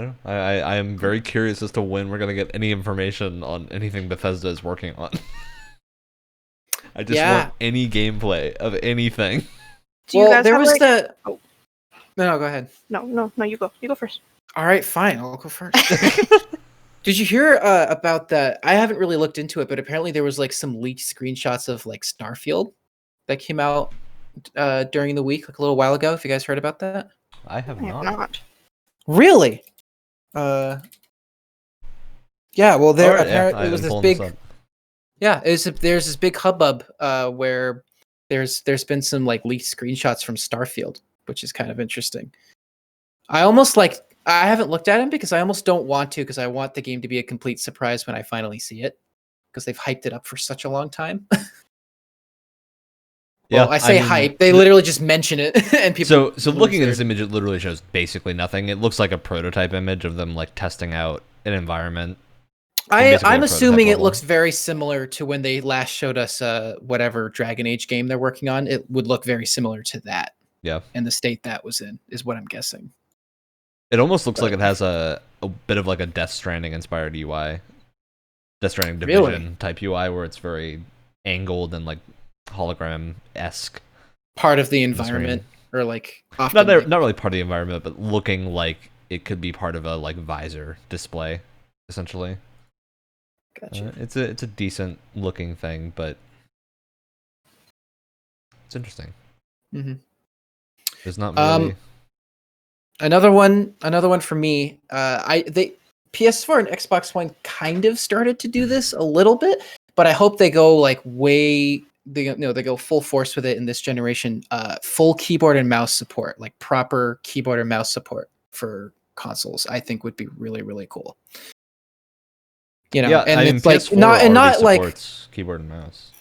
don't know. I am very curious as to when we're gonna get any information on anything Bethesda is working on. I just want any gameplay of anything. do you guys there have, was like... the. Oh. No, go ahead. No, you go. You go first. All right, fine. I'll go first. Did you hear about that? I haven't really looked into it, but apparently there was like some leaked screenshots of like Starfield that came out during the week, like a little while ago. If you guys heard about that, I have I have not. not. really? Yeah. Well, there Alright, apparently it was I'm this pulling big. this up. Yeah, there's this big hubbub where there's been some like leaked screenshots from Starfield, which is kind of interesting. I haven't looked at him because I almost don't want to because I want the game to be a complete surprise when I finally see it because they've hyped it up for such a long time. Yeah, Well, I say hype. They literally just mention it and people. So looking at this image, it literally shows basically nothing. It looks like a prototype image of them like testing out an environment. I'm assuming it looks very similar to when they last showed us whatever Dragon Age game they're working on. It would look very similar to that. Yeah. And the state that was in is what I'm guessing. It almost looks like it has a bit of like a Death Stranding inspired UI. Death Stranding Division type UI where it's very angled and like hologram-esque. Part of the environment or like often not really part of the environment, but looking like it could be part of a like visor display, essentially. Gotcha. It's a decent looking thing, but it's interesting. Mm-hmm. There's not really another one for me. PS4 and Xbox One kind of started to do this a little bit, but I hope they go like they go full force with it in this generation. Full keyboard and mouse support, like proper keyboard and mouse support for consoles, I think would be really, really cool. You know, yeah, and I mean, it's like PS4 not like keyboard and mouse.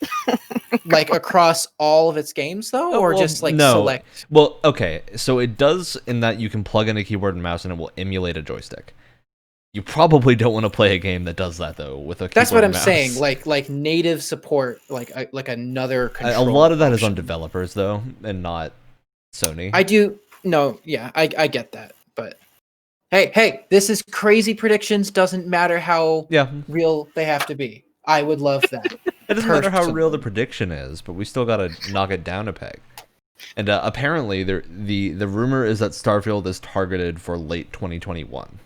like across all of its games though, or just like select. Well, okay, so it does in that you can plug in a keyboard and mouse and it will emulate a joystick. You probably don't want to play a game that does that though with a keyboard. That's what I'm and mouse. saying. Like native support, like another control. A lot of that option. is on developers though, and not Sony. I get that, but hey, this is crazy predictions. Doesn't matter how real they have to be. I would love that. It doesn't matter how real the prediction is, but we still gotta knock it down a peg. And apparently, the rumor is that Starfield is targeted for late 2021.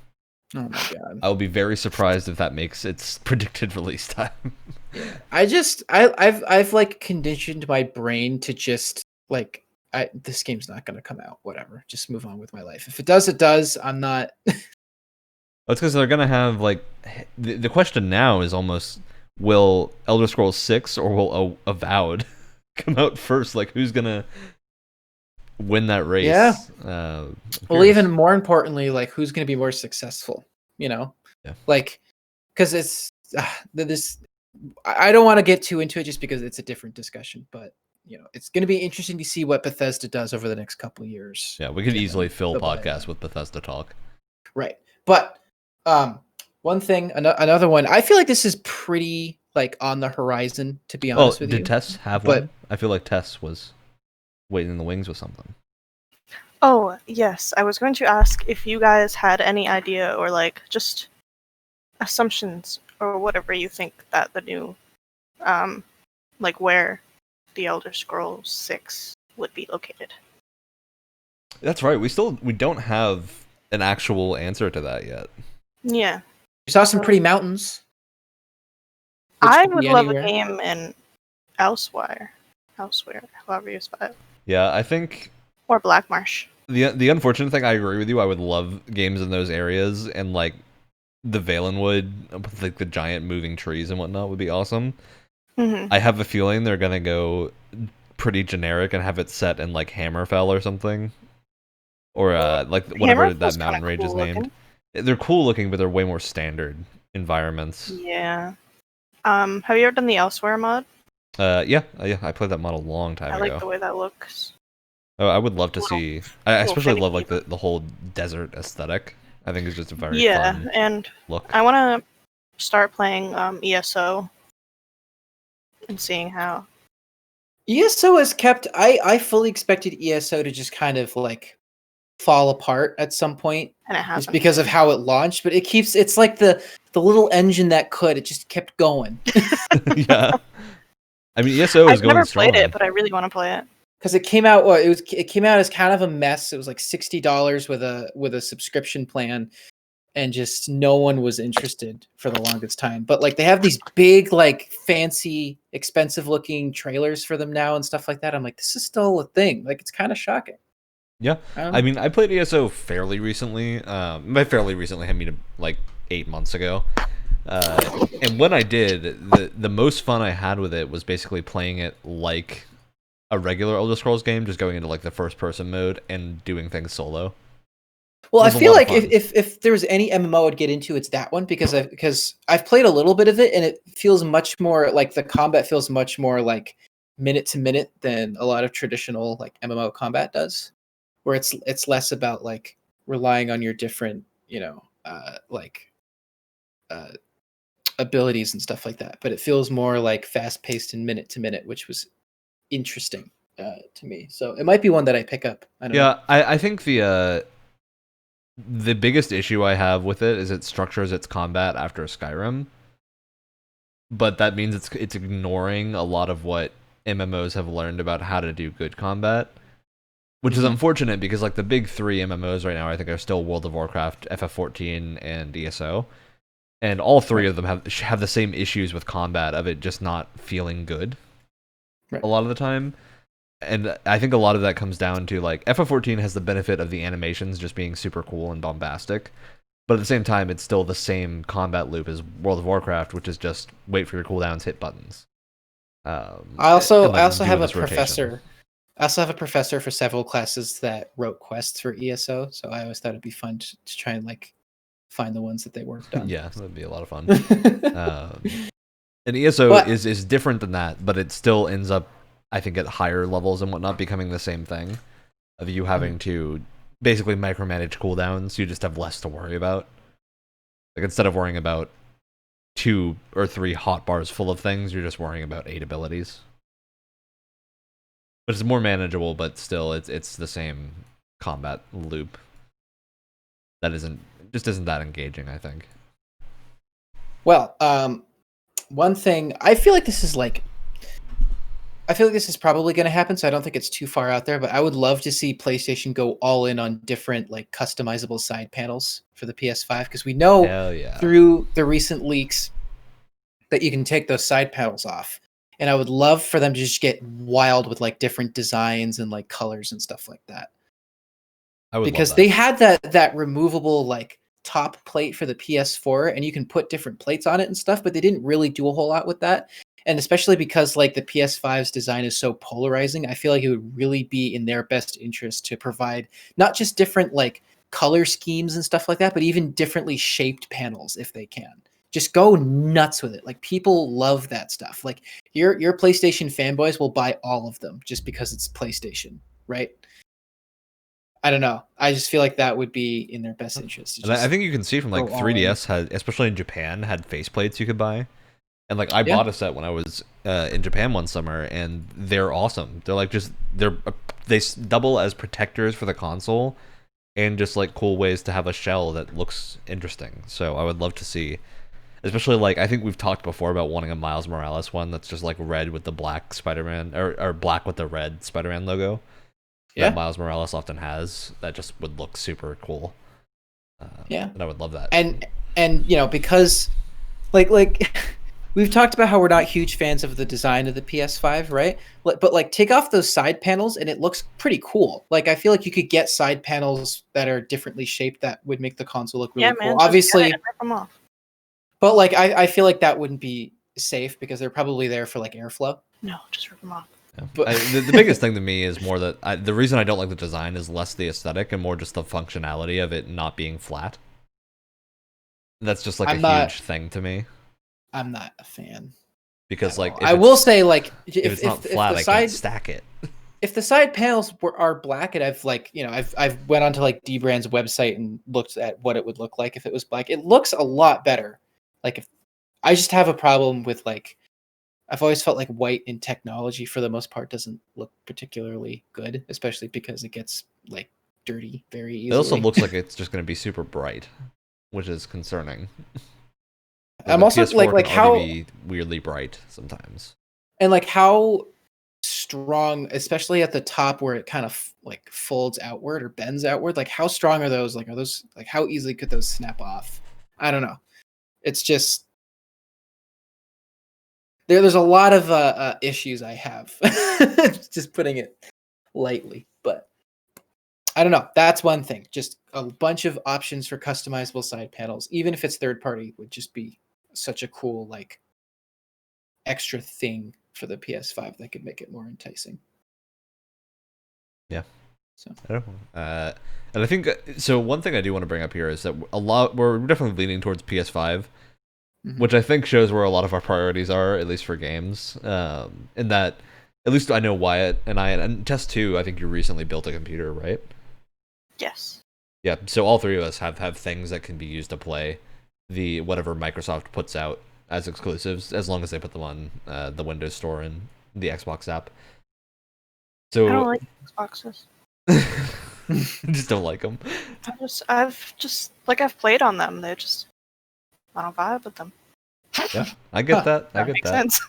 Oh my god! I will be very surprised if that makes its predicted release time. I've like conditioned my brain to just like this game's not gonna come out. Whatever, just move on with my life. If it does, it does. I'm not. It's because they're gonna have like the question now is almost will Elder Scrolls 6 or will Avowed come out first? Like who's gonna win that race? Yeah. Well, even more importantly, like who's going to be more successful? You know, like because it's this. I don't want to get too into it just because it's a different discussion, but you know, it's going to be interesting to see what Bethesda does over the next couple of years. Yeah, we could easily fill podcasts with Bethesda talk. Right, but one One thing, another one. I feel like this is pretty like on the horizon, to be honest with did you. Tess have But- one? I feel like Tess was waiting in the wings with something. Oh, yes. I was going to ask if you guys had any idea or like just assumptions or whatever you think that the new like where the Elder Scrolls 6 would be located. That's right. We don't have an actual answer to that yet. Yeah. We saw some pretty mountains. which I could would be love anywhere. a game in Elsewhere, however you spell it, Yeah, I think or Black Marsh. the unfortunate thing, I agree with you. I would love games in those areas, and like the Valenwood with like the giant moving trees and whatnot would be awesome. Hmm. I have a feeling they're gonna go pretty generic and have it set in like Hammerfell or something, or like whatever that Hammerfell's mountain kinda range is cool named. looking. They're cool looking, but they're way more standard environments. Yeah. Have you ever done the Elsewhere mod? Yeah, I played that mod a long time I ago. like the way that looks. Oh, I would love to see. I little especially love finicky. like the whole desert aesthetic. I think it's just a very Yeah, fun and look. I want to start playing ESO and seeing how. ESO has kept. I fully expected ESO to just kind of like fall apart at some point, And it just hasn't. because of how it launched. But it keeps. It's like the little engine that could. It just kept going. Yeah, I mean ESO is I've going never strong. played it, but I really want to play it. Because it came out. Well, it came out as kind of a mess. It was like $60 with a subscription plan, and just no one was interested for the longest time. But like they have these big, like fancy, expensive looking trailers for them now and stuff like that. I'm like, this is still a thing. Like it's kind of shocking. Yeah, I mean I played ESO fairly recently. By fairly recently, I mean like 8 months ago. And when I did, the most fun I had with it was basically playing it like a regular Elder Scrolls game, just going into like the first person mode and doing things solo. Well, I It was a feel lot of like fun. if there was any MMO I'd get into, it's that one because I've played a little bit of it and it feels much more like the combat feels much more like minute to minute than a lot of traditional like MMO combat does, where it's less about like relying on your different uh, abilities and stuff like that. But it feels more like fast paced and minute to minute, which was interesting to me. So it might be one that I pick up. I don't know. Yeah, I think the biggest issue I have with it is it structures its combat after Skyrim, but that means it's ignoring a lot of what MMOs have learned about how to do good combat, which is Mhm. unfortunate because like the big 3 MMOs right now I think are still World of Warcraft, FF14, and ESO, and all three of them have the same issues with combat of it just not feeling good Right. a lot of the time. And I think a lot of that comes down to like FF14 has the benefit of the animations just being super cool and bombastic, but at the same time it's still the same combat loop as World of Warcraft, which is just wait for your cooldowns, hit buttons. I also and, like, I also do have a this rotation. professor. I also have a professor for several classes that wrote quests for ESO, so I always thought it'd be fun to try and like find the ones that they worked on. Yeah, that'd be a lot of fun. And ESO But- is different than that, but it still ends up, I think, at higher levels and whatnot, becoming the same thing of you having to basically micromanage cooldowns. You just have less to worry about. Like instead of worrying about 2 or 3 hotbars full of things, you're just worrying about 8 abilities. But it's more manageable, but still, it's the same combat loop. That isn't that engaging, I think. Well, one thing I feel like this is probably going to happen, so I don't think it's too far out there. But I would love to see PlayStation go all in on different like customizable side panels for the PS5 because we know Hell yeah. through the recent leaks that you can take those side panels off. And I would love for them to just get wild with like different designs and like colors and stuff like that. I would Because love that. they had that removable like top plate for the PS4 and you can put different plates on it and stuff, but they didn't really do a whole lot with that. And especially because like the PS5's design is so polarizing, I feel like it would really be in their best interest to provide not just different like color schemes and stuff like that, but even differently shaped panels if they can. Just go nuts with it. Like people love that stuff. Like your PlayStation fanboys will buy all of them just because it's PlayStation, right? I don't know. I just feel like that would be in their best interest. And I think you can see from like go all 3DS had, especially in Japan, had faceplates you could buy. And like I Yeah. bought a set when I was in Japan one summer, and they're awesome. They're like they double as protectors for the console, and just like cool ways to have a shell that looks interesting. So I would love to see, especially like I think we've talked before about wanting a Miles Morales one that's just like red with the black Spider-Man or black with the red Spider-Man logo. Yeah. That Miles Morales often has. That just would look super cool. Yeah. And I would love that. And because like we've talked about how we're not huge fans of the design of the PS5, right? But like take off those side panels and it looks pretty cool. Like I feel like you could get side panels that are differently shaped that would make the console look really cool. Man, Obviously, rip them off. but like I feel like that wouldn't be safe because they're probably there for like airflow. No, just rip them off. Yeah. But the biggest thing to me is more that the reason I don't like the design is less the aesthetic and more just the functionality of it not being flat. That's just like huge thing to me. I'm not a fan because like I will say like if it's not flat, I can't stack it. If the side panels are black, and I've like I've went onto like D-Brand's website and looked at what it would look like if it was black, it looks a lot better. Like if I just have a problem with like I've always felt like white in technology for the most part doesn't look particularly good, especially because it gets like dirty very easily. It also looks like it's just going to be super bright, which is concerning. I'm also like how be weirdly bright sometimes, and like how strong, especially at the top where it kind of like folds outward or bends outward. Like how strong are those? Like are those like how easily could those snap off? I don't know. It's just there's a lot of issues I have. Just putting it lightly, but I don't know. That's one thing. Just a bunch of options for customizable side panels, even if it's third party, would just be such a cool like extra thing for the PS5 that could make it more enticing. Yeah. So I don't know. And I think so. One thing I do want to bring up here is that we're definitely leaning towards PS5, which I think shows where a lot of our priorities are, at least for games. In that, at least I know Wyatt and Test 2, I think you recently built a computer, right? Yes. Yeah. So all three of us have things that can be used to play the whatever Microsoft puts out as exclusives, as long as they put them on the Windows Store and the Xbox app. So I don't like Xboxes. I just don't like them. I've played on them. They're just I don't vibe with them. Yeah, I get that. I get makes that. Sense.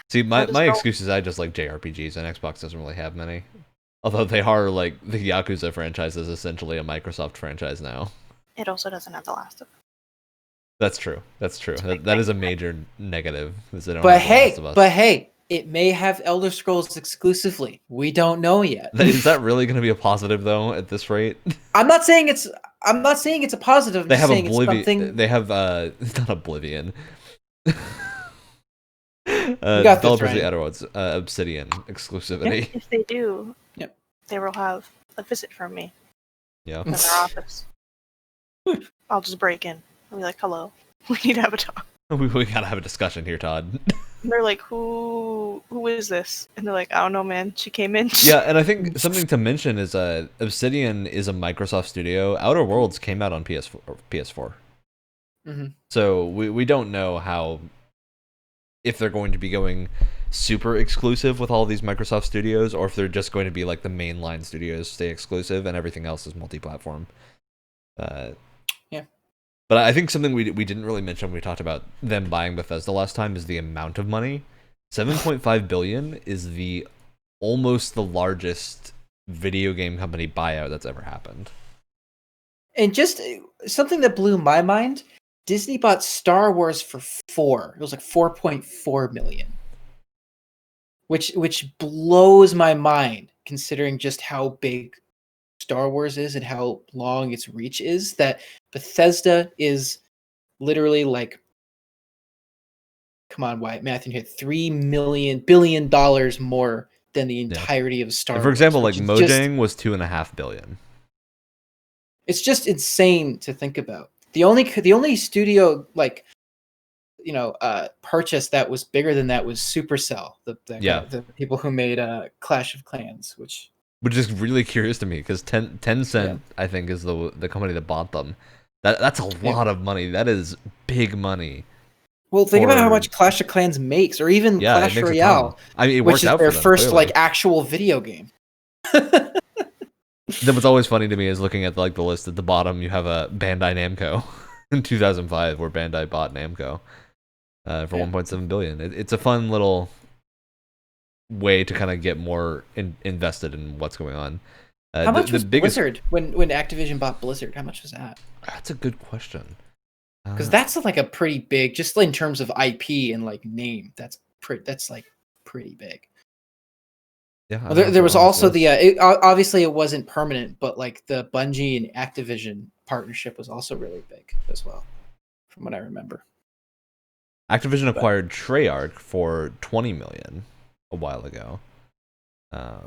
See, my excuse is I just like JRPGs, and Xbox doesn't really have many. Although they are like the Yakuza franchise is essentially a Microsoft franchise now. It also doesn't have The Last of Us. That's true. That's true. That is a major negative. Is they don't but have The Last of Us. hey, it may have Elder Scrolls exclusively. We don't know yet. Is that really going to be a positive though? At this rate, I'm not saying it's a positive. They have Oblivion. They have not Oblivion. Developers of the Outer Worlds, Obsidian exclusivity. If they do, yep, they will have a visit from me. Yeah. In their office. I'll just break in. I'll be like, "Hello, we need to have a talk." We gotta have a discussion here, Todd. And they're like, "Who is this?" And they're like, "I don't know, man. She came in." Yeah, and I think something to mention is Obsidian is a Microsoft studio. Outer Worlds came out on PS4. So we don't know how if they're going to be going super exclusive with all these Microsoft studios, or if they're just going to be like the mainline studios stay exclusive and everything else is multi-platform. Yeah. But I think something we didn't really mention when we talked about them buying Bethesda last time is the amount of money. $7.5 billion is almost the largest video game company buyout that's ever happened. And just something that blew my mind, Disney bought Star Wars for $4. It was like $4.4 million. Which blows my mind considering just how big Star Wars is and how long its reach is, that Bethesda is literally like, come on, Wyatt, Matthew here, $3 billion more than the entirety of Star Wars. For example, like Mojang was $2.5 billion. It's just insane to think about. The only studio like purchase that was bigger than that was Supercell, the people who made Clash of Clans, which which is really curious to me because Tencent, I think, is the company that bought them. That's a lot of money. That is big money. Well, think about how much Clash of Clans makes, or even Clash it makes Royale. I mean, it which worked is out their for them, first clearly. like actual video game. Then what's always funny to me is looking at like the list at the bottom. You have a Bandai Namco in 2005, where Bandai bought Namco for 1.7 billion. It's a fun little way to kind of get more invested in what's going on. How much was Blizzard when Activision bought Blizzard? How much was that? That's a good question. Because that's like a pretty big, just in terms of IP and like name. That's like pretty big. Yeah. Well, there was also the obviously it wasn't permanent, but like the Bungie and Activision partnership was also really big as well, from what I remember. Activision acquired Treyarch for $20 million a while ago.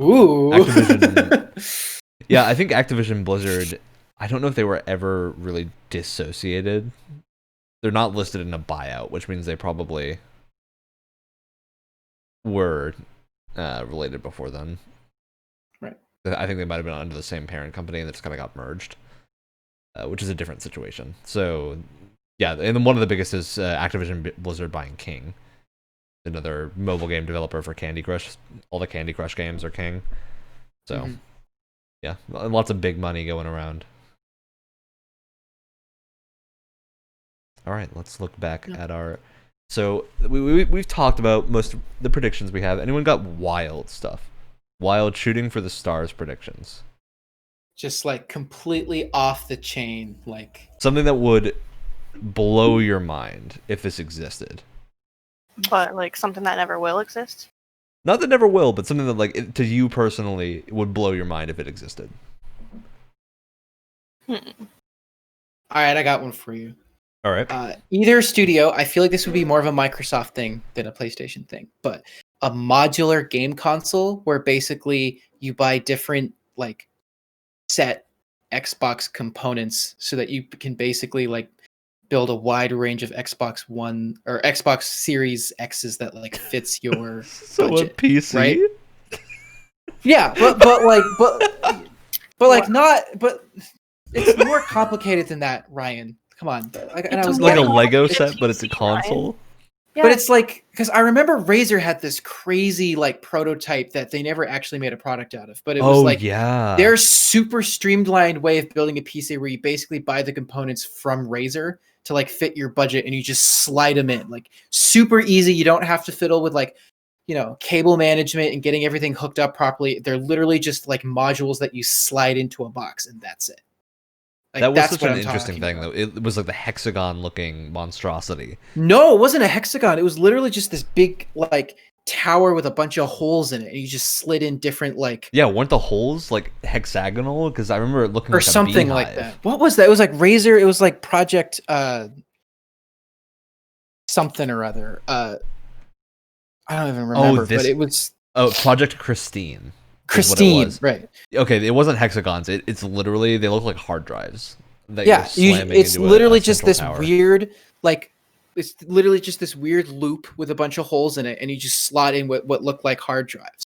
Ooh. Activision. Yeah, I think Activision Blizzard. I don't know if they were ever really dissociated. They're not listed in a buyout, which means they probably were related before then. Right. I think they might have been under the same parent company and they just kind of got merged, which is a different situation. So, yeah, and then one of the biggest is Activision Blizzard buying King, another mobile game developer for Candy Crush. All the Candy Crush games are King. So, yeah, lots of big money going around. All right, let's look back at our. So we've talked about most of the predictions we have. Anyone got wild stuff? Wild shooting for the stars predictions. Just like completely off the chain, like something that would blow your mind if this existed. But like something that never will exist? Not that never will, but something that like to you personally would blow your mind if it existed. All right, I got one for you. All right. Either studio, I feel like this would be more of a Microsoft thing than a PlayStation thing, but a modular game console where basically you buy different like set Xbox components so that you can basically like build a wide range of Xbox One or Xbox Series X's that like fits your so budget, a PC, right? Yeah, but it's more complicated than that, Ryan. Come on. It's like a Lego set, but it's a console. Yeah. But it's like, because I remember Razer had this crazy like prototype that they never actually made a product out of. But it was like their super streamlined way of building a PC where you basically buy the components from Razer to like fit your budget and you just slide them in. Like super easy. You don't have to fiddle with like, you know, cable management and getting everything hooked up properly. They're literally just like modules that you slide into a box and that's it. Like, that was such an interesting thing, though. It was like the hexagon-looking monstrosity. No, it wasn't a hexagon. It was literally just this big, like, tower with a bunch of holes in it, and you just slid in different, like... Yeah, weren't the holes, like, hexagonal? Because I remember it looking like a something beehive. like that. What was that? It was like Razer. It was like Project... something or other. I don't even remember, but it was... Oh, Project Christine. Christine, right? Okay, it wasn't hexagons. It's literally they look like hard drives. It's literally just this weird, like it's literally just this weird loop with a bunch of holes in it, and you just slot in what look like hard drives.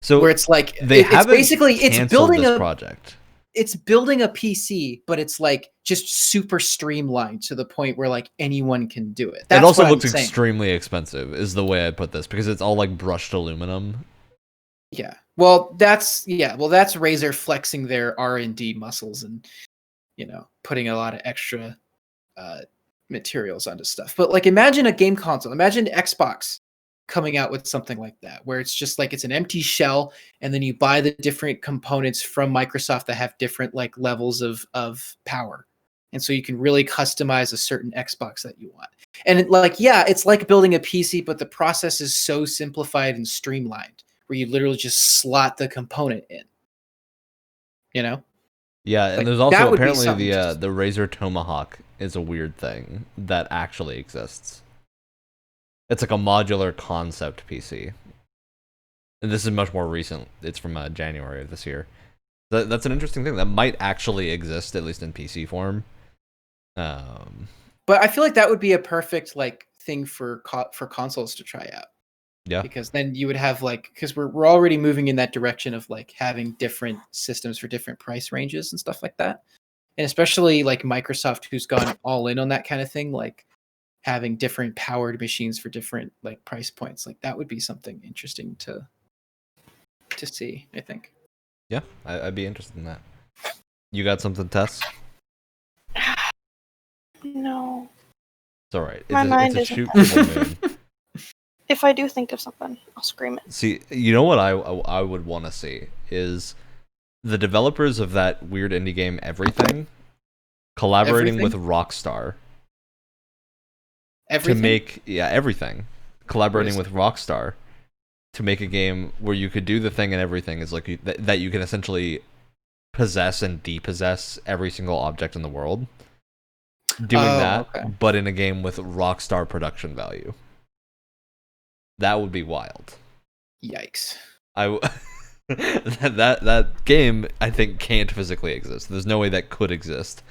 So where it's like it's building a project. It's building a PC, but it's like just super streamlined to the point where like anyone can do it. It also looks extremely expensive, is the way I put this, because it's all like brushed aluminum. Yeah. Well, that's Razer flexing their R&D muscles and, you know, putting a lot of extra materials onto stuff. But like, imagine a game console. Imagine Xbox coming out with something like that, where it's just like it's an empty shell, and then you buy the different components from Microsoft that have different like levels of power, and so you can really customize a certain Xbox that you want. And it's like building a PC, but the process is so simplified and streamlined, where you literally just slot the component in. You know? Yeah, and there's also apparently the Razer Tomahawk is a weird thing that actually exists. It's like a modular concept PC. And this is much more recent. It's from January of this year. That's an interesting thing that might actually exist, at least in PC form. But I feel like that would be a perfect like thing for consoles to try out. Yeah. Because then you would have like, because we're already moving in that direction of like having different systems for different price ranges and stuff like that. And especially like Microsoft, who's gone all in on that kind of thing, like having different powered machines for different like price points. Like that would be something interesting to see, I think. Yeah, I'd be interested in that. You got something, Tess? No. It's all right. My mind it's a isn't shoot that. for the moon. If I do think of something, I'll scream it. See, you know what I would want to see is the developers of that weird indie game Everything collaborating with Rockstar to make Everything collaborating with Rockstar to make a game where you could do the thing and everything is like that you can essentially possess and depossess every single object in the world. Doing that, but in a game with Rockstar production value. That would be wild. Yikes. That game I think can't physically exist. There's no way that could exist,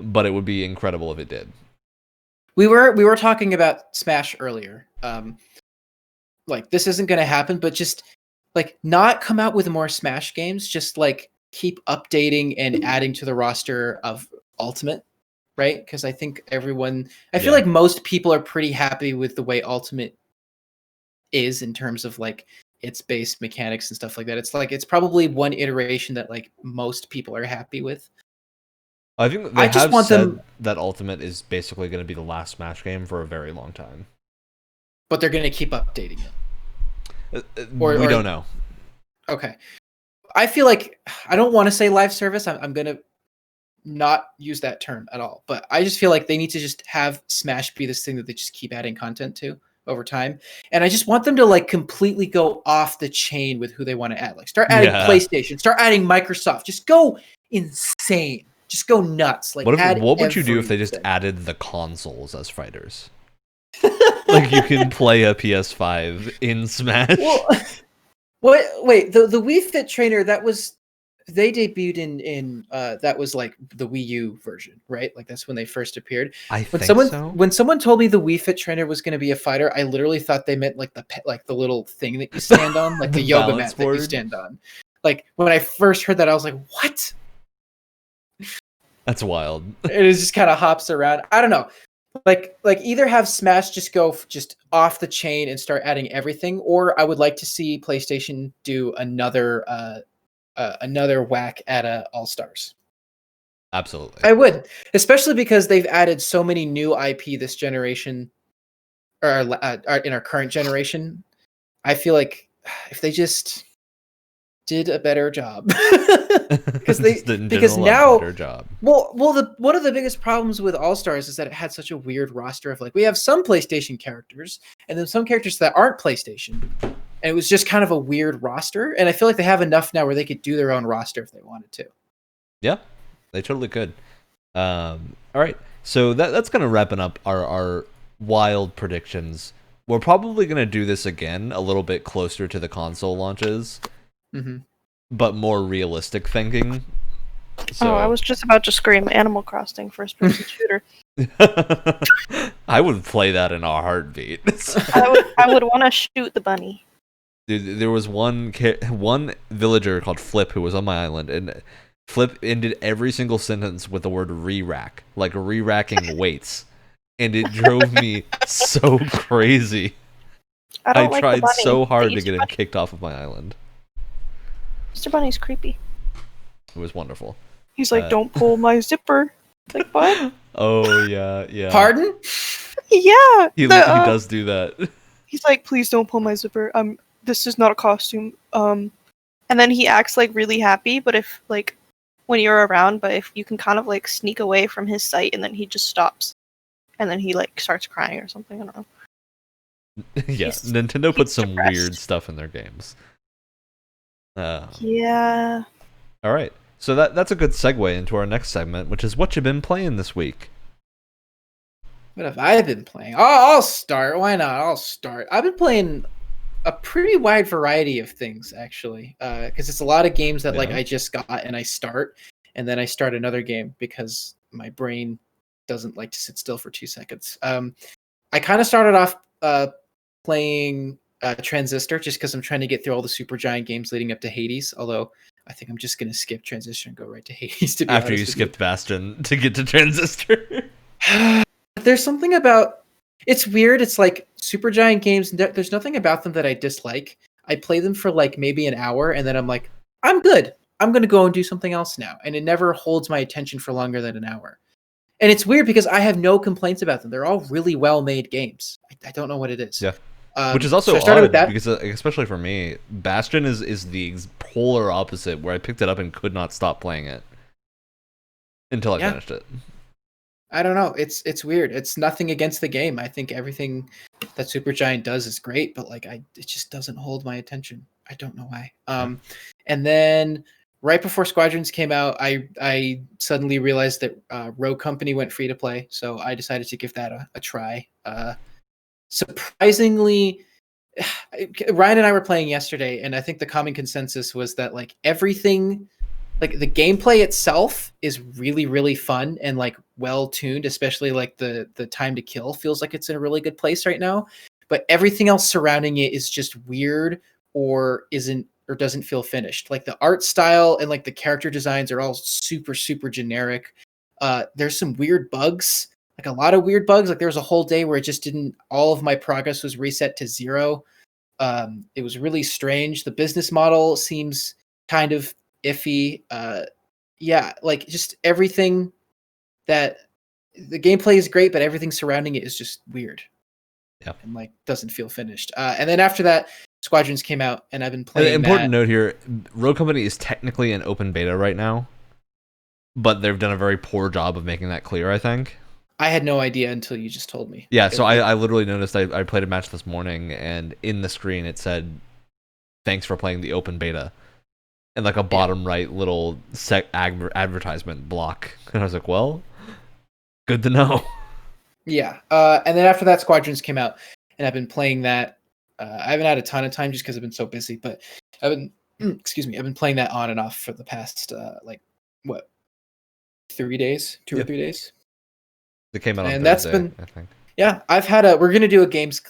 but it would be incredible if it did. We were talking about Smash earlier. Like this isn't going to happen, but just like not come out with more Smash games. Just like keep updating and adding to the roster of Ultimate, right? Because I think I feel like most people are pretty happy with the way Ultimate is in terms of like its base mechanics and stuff like that. It's probably one iteration that like most people are happy with. I think they have said that Ultimate is basically going to be the last Smash game for a very long time. But they're going to keep updating it. We don't know. Okay. I feel like I don't want to say live service. I'm going to not use that term at all. But I just feel like they need to just have Smash be this thing that they just keep adding content to over time. And I just want them to like completely go off the chain with who they want to add. Like start adding PlayStation, start adding Microsoft. Just go insane. Just go nuts. Like what would you do if they just added the consoles as fighters? Like you can play a PS5 in Smash. Well, wait, the Wii Fit Trainer they debuted in that was like the Wii U version, right? Like that's when they first appeared. When someone told me the Wii Fit Trainer was going to be a fighter, I literally thought they meant like the little thing that you stand on, like the yoga mat that you stand on. Like when I first heard that, I was like, "What?" That's wild. It just kind of hops around. I don't know. Like either have Smash just go just off the chain and start adding everything, or I would like to see PlayStation do another whack at All Stars. Absolutely, I would, especially because they've added so many new IP this generation, or in our current generation. I feel like if they just did a better job, because now better job. Well, one of the biggest problems with All Stars is that it had such a weird roster of like we have some PlayStation characters and then some characters that aren't PlayStation, and it was just kind of a weird roster. And I feel like they have enough now where they could do their own roster if they wanted to. Yeah, they totally could. All right, so that's kind of wrapping up our wild predictions. We're probably gonna do this again a little bit closer to the console launches. Mm-hmm. But more realistic thinking. So, I was just about to scream Animal Crossing first-person shooter. I would play that in a heartbeat. I would want to shoot the bunny. Dude, there was one villager called Flip who was on my island, and Flip ended every single sentence with the word re-rack, like re-racking weights, and it drove me so crazy. I tried so hard to get him kicked off of my island. Mr. Bunny's creepy. It was wonderful. He's like, don't pull my zipper. It's like, what? Oh, yeah. Pardon? Yeah. He does do that. He's like, please don't pull my zipper. This is not a costume. And then he acts like really happy, but if like when you're around, but if you can kind of like sneak away from his sight, and then he just stops. And then he like starts crying or something. I don't know. Yeah, Nintendo put some weird stuff in their games. Yeah. All right. So that's a good segue into our next segment, which is what you've been playing this week. What have I been playing? I'll start. Why not? I'll start. I've been playing a pretty wide variety of things, actually, because it's a lot of games that like I just got and I start, and then I start another game because my brain doesn't like to sit still for 2 seconds. I kind of started off playing Transistor, just because I'm trying to get through all the Supergiant games leading up to Hades. Although I think I'm just gonna skip Transistor and go right to Hades. To be After honest you with skipped Bastion to get to Transistor. There's something about it's weird. It's like Supergiant games. There's nothing about them that I dislike. I play them for like maybe an hour, and then I'm like, I'm good. I'm gonna go and do something else now, and it never holds my attention for longer than an hour. And it's weird because I have no complaints about them. They're all really well made games. I don't know what it is. Yeah. Which is also so I started odd with that. because, especially for me, Bastion is the polar opposite, where I picked it up and could not stop playing it until I finished it. I don't know. It's weird. It's nothing against the game. I think everything that Supergiant does is great, but like it just doesn't hold my attention. I don't know why. And then right before Squadrons came out, I suddenly realized that Rogue Company went free to play, so I decided to give that a try. Surprisingly, Ryan and I were playing yesterday, and I think the common consensus was that like everything, like the gameplay itself is really, really fun and like well tuned, especially like the time to kill feels like it's in a really good place right now. But everything else surrounding it is just weird or doesn't feel finished. Like the art style and like the character designs are all super, super generic. There's some weird bugs. Like a lot of weird bugs. Like there was a whole day where it just didn't. All of my progress was reset to 0. It was really strange. The business model seems kind of iffy. Yeah, like just everything that the gameplay is great, but everything surrounding it is just weird. Yeah, and like doesn't feel finished. And then after that, Squadrons came out, and I've been playing. An important note here: Rogue Company is technically in open beta right now, but they've done a very poor job of making that clear, I think. I had no idea until you just told me. Yeah, so I literally noticed I played a match this morning, and in the screen it said, "Thanks for playing the open beta," and like a bottom right little advertisement block. And I was like, well, good to know. Yeah, and then after that, Squadrons came out, and I've been playing that. I haven't had a ton of time just because I've been so busy, but I've been, I've been playing that on and off for the past, 3 days, 2 or 3 days. It came out on and Thursday, that's been, I think. Yeah, I've had we're gonna do a games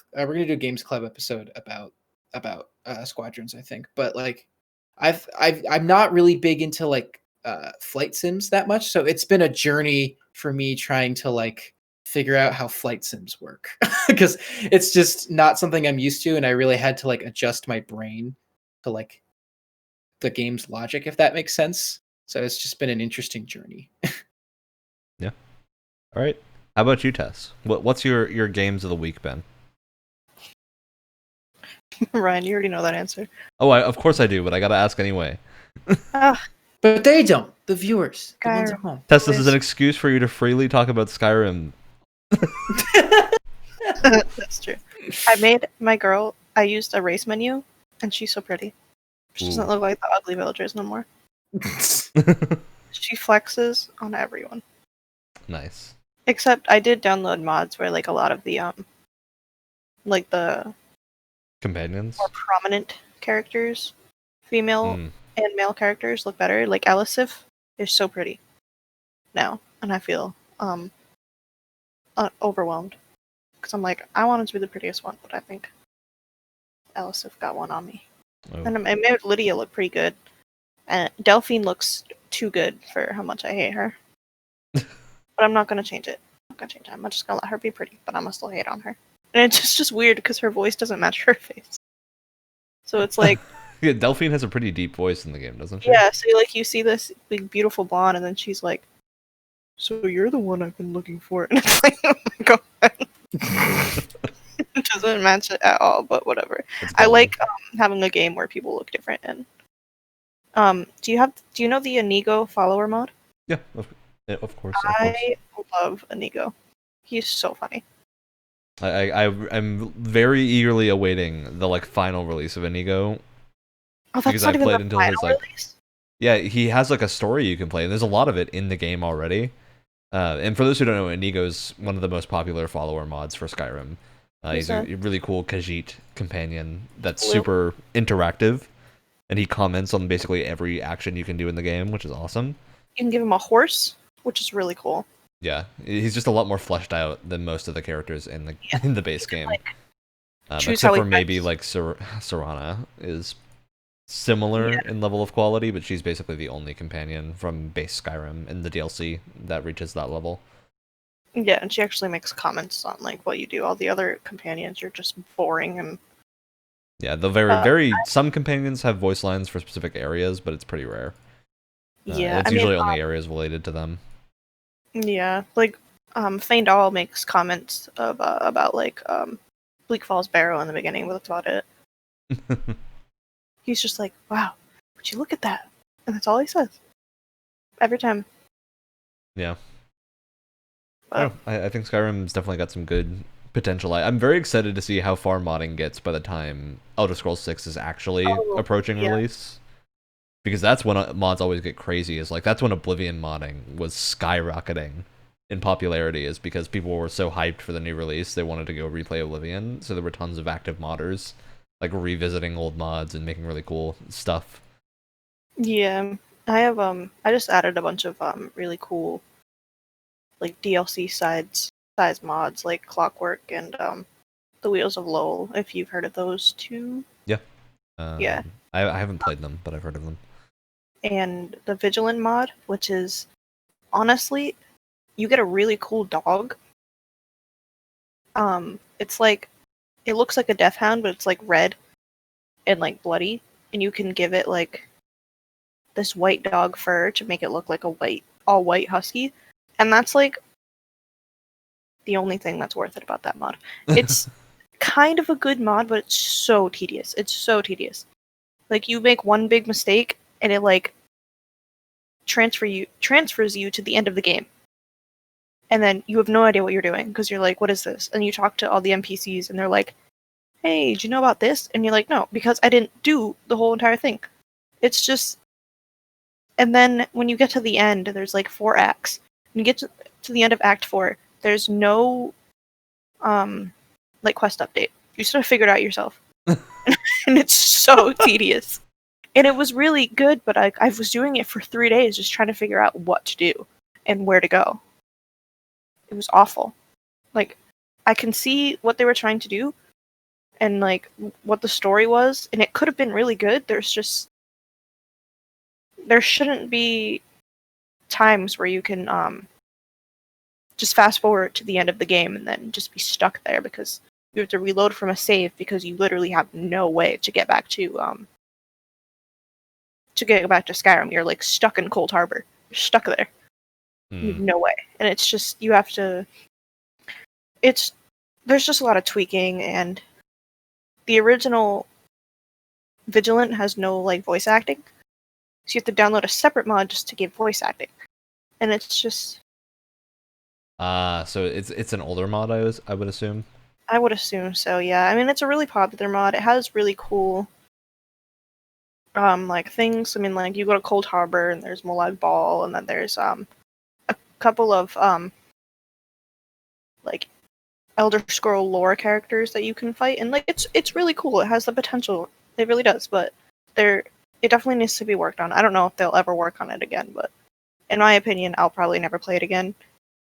club episode about Squadrons, I think, but like, I'm not really big into like flight sims that much, so it's been a journey for me trying to like figure out how flight sims work because it's just not something I'm used to, and I really had to like adjust my brain to like the game's logic, if that makes sense. So it's just been an interesting journey. Yeah. All right. How about you, Tess? What's your games of the week been? Ryan, you already know that answer. Oh, of course I do, but I gotta ask anyway. But they don't. The viewers, the ones at home. Tess, this is an excuse for you to freely talk about Skyrim. That's true. I made my girl. I used a race menu, and she's so pretty. She doesn't look like the ugly villagers no more. She flexes on everyone. Nice. Except I did download mods where like a lot of the like the companions, more prominent characters, female and male characters look better. Like Elisif is so pretty now, and I feel overwhelmed because I'm like, I wanted to be the prettiest one, but I think Elisif got one on me. And I made Lydia look pretty good, and Delphine looks too good for how much I hate her. But I'm not gonna change it. I'm just gonna let her be pretty, but I'm gonna still hate on her. And it's just weird because her voice doesn't match her face. So it's like, yeah, Delphine has a pretty deep voice in the game, doesn't she? Yeah. So like you see this big beautiful blonde, and then she's like, "So you're the one I've been looking for," and it's like, oh my god, it doesn't match it at all. But whatever. I like having a game where people look different. And do you know the Inigo follower mode? Yeah. Of course. I love Inigo. He's so funny. I'm very eagerly awaiting the like final release of Inigo. Oh, that's not even the final release? Yeah, he has like a story you can play, and there's a lot of it in the game already. And for those who don't know, Inigo is one of the most popular follower mods for Skyrim. He's a really cool Khajiit companion that's super interactive, and he comments on basically every action you can do in the game, which is awesome. You can give him a horse, which is really cool. Yeah, he's just a lot more fleshed out than most of the characters in the base game. Choose Except how he for maybe fights. like Serana is similar Yeah, in level of quality, but she's basically the only companion from base Skyrim in the DLC that reaches that level. yeah, and she actually makes comments on like what you do. All the other companions are just boring and Yeah, the very, uh, very some companions have voice lines for specific areas, but it's pretty rare. yeah. I It's mean, usually only areas related to them. yeah, like Faendal makes comments about like Bleak Falls Barrow in the beginning, but that's about it. He's just like, "Wow, would you look at that?" And that's all he says every time. Yeah. I But don't know. I think Skyrim's definitely got some good potential. I'm very excited to see how far modding gets by the time Elder Scrolls 6 is actually oh approaching yeah, release. Because that's when mods always get crazy. Is like that's when Oblivion modding was skyrocketing in popularity. Is because people were so hyped for the new release, they wanted to go replay Oblivion. So there were tons of active modders, like revisiting old mods and making really cool stuff. yeah. I just added a bunch of really cool like DLC size mods like Clockwork and the Wheels of Lowell. If you've heard of those two, Yeah. yeah. I haven't played them, but I've heard of them. And the Vigilant mod, which is honestly, you get a really cool dog. It's like it looks like a death hound, but it's like red and like bloody, and you can give it like this white dog fur to make it look like a all white husky, and that's like the only thing that's worth it about that mod. It's kind of a good mod, but it's so tedious. It's so tedious. Like you make one big mistake, and it like transfers you to the end of the game. And then you have no idea what you're doing because you're like, what is this? And you talk to all the NPCs and they're like, hey, do you know about this? And you're like, no, because I didn't do the whole entire thing. It's just. And then when you get to the end, there's like 4 acts. When you get to the end of Act 4, there's no like quest update. You just gotta figure it out yourself. And it's so tedious. And it was really good, but I was doing it for 3 days just trying to figure out what to do and where to go. It was awful. Like, I can see what they were trying to do and like what the story was, and it could have been really good. There shouldn't be times where you can just fast forward to the end of the game and then just be stuck there because you have to reload from a save because you literally have no way to get back to Skyrim. You're like stuck in Cold Harbor. You're stuck there. You have no way. And it's just you have to there's just a lot of tweaking, and the original Vigilant has no like voice acting. So you have to download a separate mod just to get voice acting. And it's just So it's an older mod, I would assume. I would assume so, yeah. I mean it's a really popular mod. It has really cool like things. I mean like you go to Cold Harbor and there's Molag Bal and then there's a couple of like Elder Scroll lore characters that you can fight, and like it's really cool. It has the potential. It really does, but it definitely needs to be worked on. I don't know if they'll ever work on it again, but in my opinion, I'll probably never play it again.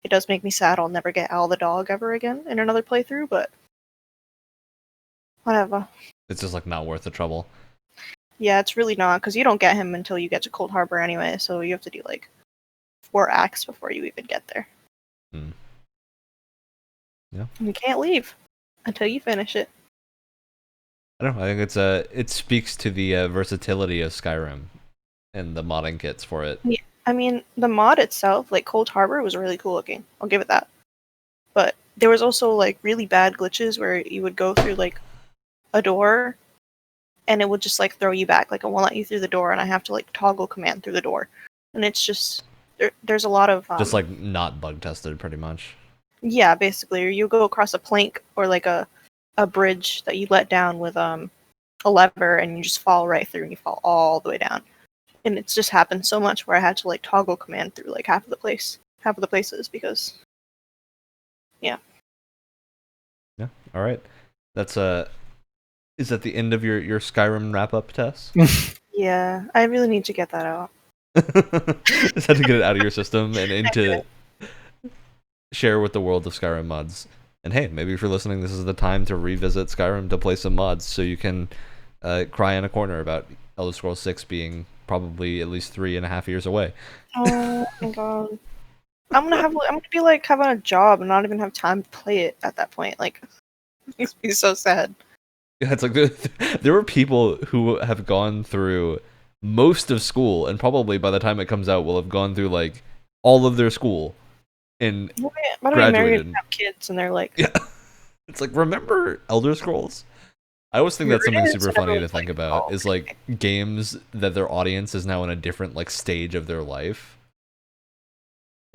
It does make me sad I'll never get Al the dog ever again in another playthrough, but whatever. It's just like not worth the trouble. Yeah, it's really not, because you don't get him until you get to Cold Harbor anyway, so you have to do like 4 acts before you even get there. Yeah. And you can't leave until you finish it. I don't know. I think it speaks to the versatility of Skyrim and the modding kits for it. Yeah, I mean, the mod itself, like Cold Harbor, was really cool looking. I'll give it that. But there was also like really bad glitches where you would go through like a door and it would just like throw you back. Like it won't let you through the door and I have to like toggle command through the door. And it's just there's a lot of Just like not bug tested pretty much. yeah, basically. Or you go across a plank or like a bridge that you let down with a lever and you just fall right through and you fall all the way down. And it's just happened so much where I had to like toggle command through like half of the places because yeah. Yeah. All right. That's is that the end of your Skyrim wrap up test? Yeah, I really need to get that out. Just had to get it out of your system and into share with the world of Skyrim mods. And hey, maybe if you're listening, this is the time to revisit Skyrim to play some mods, so you can cry in a corner about Elder Scrolls 6 being probably at least 3.5 years away. Oh my god. I'm gonna be like having a job and not even have time to play it at that point. Like, it makes me so sad. Yeah, it's like there were people who have gone through most of school, and probably by the time it comes out, will have gone through like all of their school and By the way, married graduated. and have kids, and they're like, Yeah, it's like, remember Elder Scrolls? I always think that's Here it something is, super and funny to everyone's think like, about. "Oh, Is like games that their audience is now in a different like stage of their life.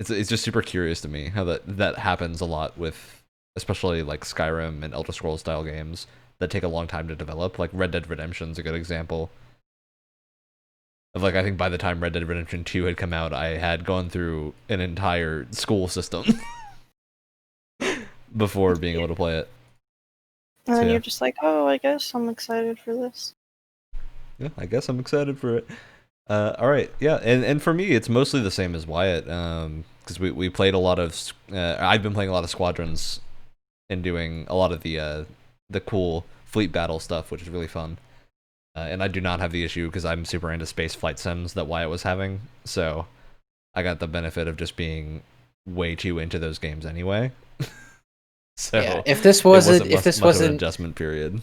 It's just super curious to me how that happens a lot with, especially like Skyrim and Elder Scrolls style games that take a long time to develop. Like Red Dead Redemption's a good example of, like, I think by the time Red Dead Redemption 2 had come out, I had gone through an entire school system before being able to play it. And So, then yeah. you're just like, oh, I guess I'm excited for this. Yeah, I guess I'm excited for it. All right, yeah, and for me, it's mostly the same as Wyatt, because we played a lot of. I've been playing a lot of Squadrons and doing a lot of the cool fleet battle stuff, which is really fun. And I do not have the issue because I'm super into space flight sims that Wyatt was having, so I got the benefit of just being way too into those games anyway. So Yeah, if this wasn't much of an adjustment period.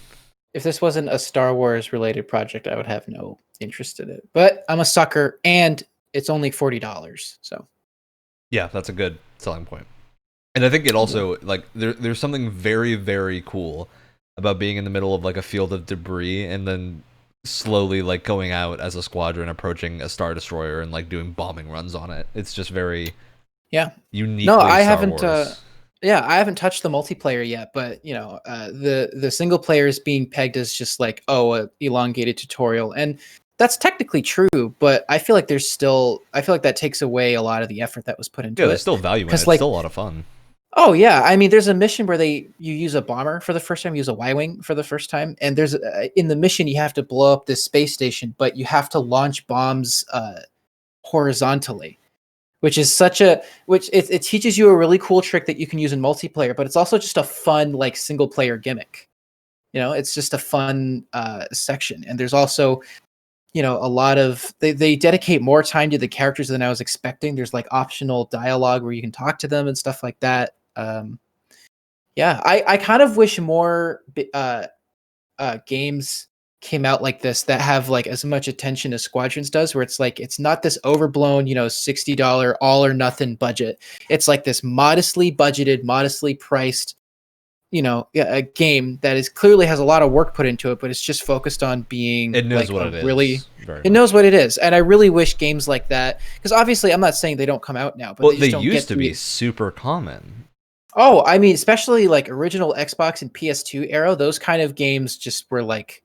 if this wasn't a Star Wars related project, I would have no interest in it. But I'm a sucker, and it's only $40. So Yeah, that's a good selling point. And I think it also, like, there's something very, very cool about being in the middle of like a field of debris and then slowly like going out as a squadron, approaching a Star Destroyer and like doing bombing runs on it. It's just very uniquely No, I Star haven't. Wars. I haven't touched the multiplayer yet, but the single player is being pegged as just like, oh, a elongated tutorial, and that's technically true. But I feel like that takes away a lot of the effort that was put into Yeah, it. there's still value in it. It's like, still a lot of fun. Oh yeah, I mean, there's a mission where you use a bomber for the first time, you use a Y-wing for the first time, and there's in the mission you have to blow up this space station, but you have to launch bombs horizontally, which is which it teaches you a really cool trick that you can use in multiplayer, but it's also just a fun like single player gimmick. It's just a fun section, and there's also a lot of they dedicate more time to the characters than I was expecting. There's like optional dialogue where you can talk to them and stuff like that. Yeah, I kind of wish more games came out like this that have like as much attention as Squadrons does, where it's like it's not this overblown, $60 all or nothing budget. It's like this modestly budgeted, modestly priced, a game that is clearly has a lot of work put into it, but it's just focused on being It knows like what it really is. it knows what it is. And I really wish games like that, because obviously I'm not saying they don't come out now, but Well, they they just used to be super common. Oh, I mean, especially like original Xbox and PS2 era, those kind of games just were like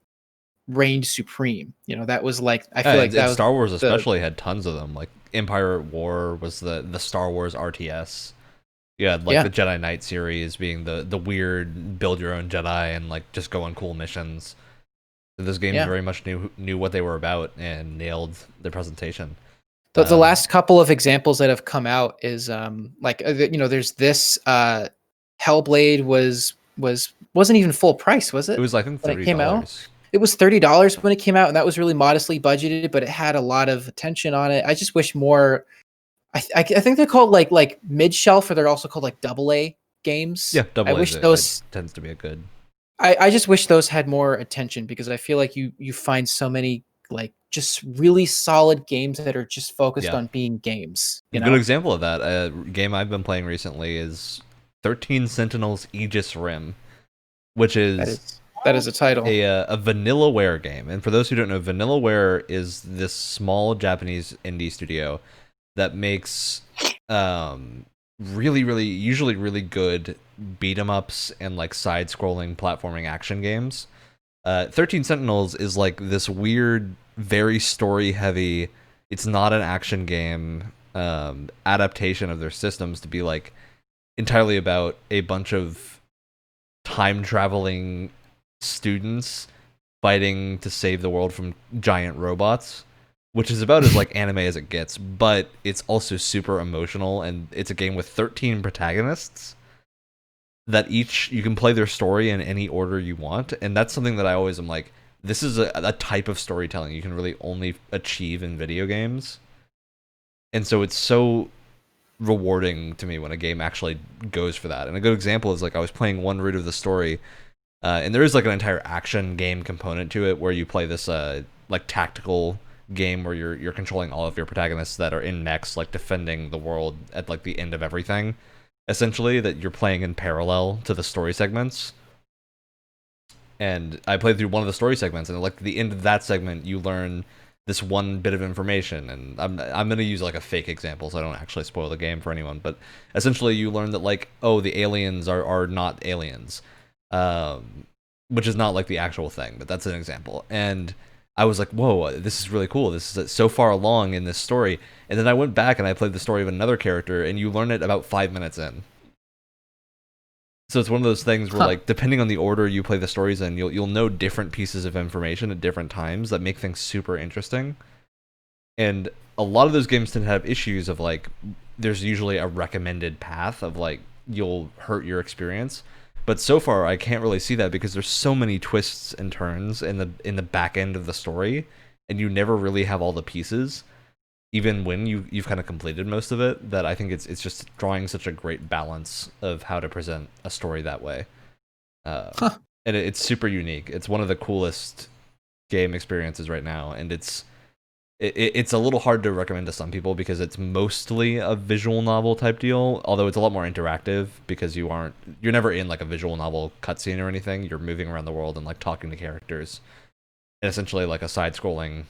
reigned supreme. That was like I feel like that was Star Wars especially had tons of them. Like Empire at War was the Star Wars RTS. Yeah, like the Jedi Knight series being the weird build your own Jedi and like just go on cool missions. Those games very much knew what they were about and nailed their presentation. The last couple of examples that have come out is there's this Hellblade wasn't even full price, was it? It was, I think, $30. When it came out. It was $30 when it came out, and that was really modestly budgeted, but it had a lot of attention on it. I just wish more. I think they're called like mid shelf, or they're also called like AA games. Yeah, AA. I wish those tends to be a good. I just wish those had more attention, because I feel like you find so many like just really solid games that are just focused on being games. A good example of that, a game I've been playing recently is 13 Sentinels Aegis Rim, which is that is a title. A Vanillaware game. And for those who don't know, Vanillaware is this small Japanese indie studio that makes usually really good beat 'em ups and like side-scrolling platforming action games. 13 Sentinels is like this weird, very story-heavy, it's not an action game, adaptation of their systems to be like entirely about a bunch of time-traveling students fighting to save the world from giant robots, which is about as like anime as it gets, but it's also super emotional, and it's a game with 13 protagonists that each you can play their story in any order you want, and that's something that I always am like, this is a type of storytelling you can really only achieve in video games. And so it's so rewarding to me when a game actually goes for that. And a good example is like I was playing one route of the story, and there is like an entire action game component to it where you play this like tactical game where you're controlling all of your protagonists that are in mechs, like defending the world at like the end of everything, essentially, that you're playing in parallel to the story segments. And I played through one of the story segments, and like at the end of that segment, you learn this one bit of information. And I'm gonna use like a fake example, so I don't actually spoil the game for anyone. But essentially, you learn that like, oh, the aliens are not aliens, which is not like the actual thing, but that's an example. And I was like, whoa, this is really cool. This is so far along in this story. And then I went back and I played the story of another character, and you learn it about 5 minutes in. So it's one of those things where, like, depending on the order you play the stories in, you'll know different pieces of information at different times that make things super interesting. And a lot of those games tend to have issues of, like, there's usually a recommended path of, like, you'll hurt your experience. But so far, I can't really see that because there's so many twists and turns in the back end of the story, and you never really have all the pieces, even when you've kind of completed most of it, that I think it's just drawing such a great balance of how to present a story that way. And it's super unique. It's one of the coolest game experiences right now, and it's a little hard to recommend to some people because it's mostly a visual novel type deal, although it's a lot more interactive because you're never in like a visual novel cutscene or anything. You're moving around the world and like talking to characters, and essentially like a side-scrolling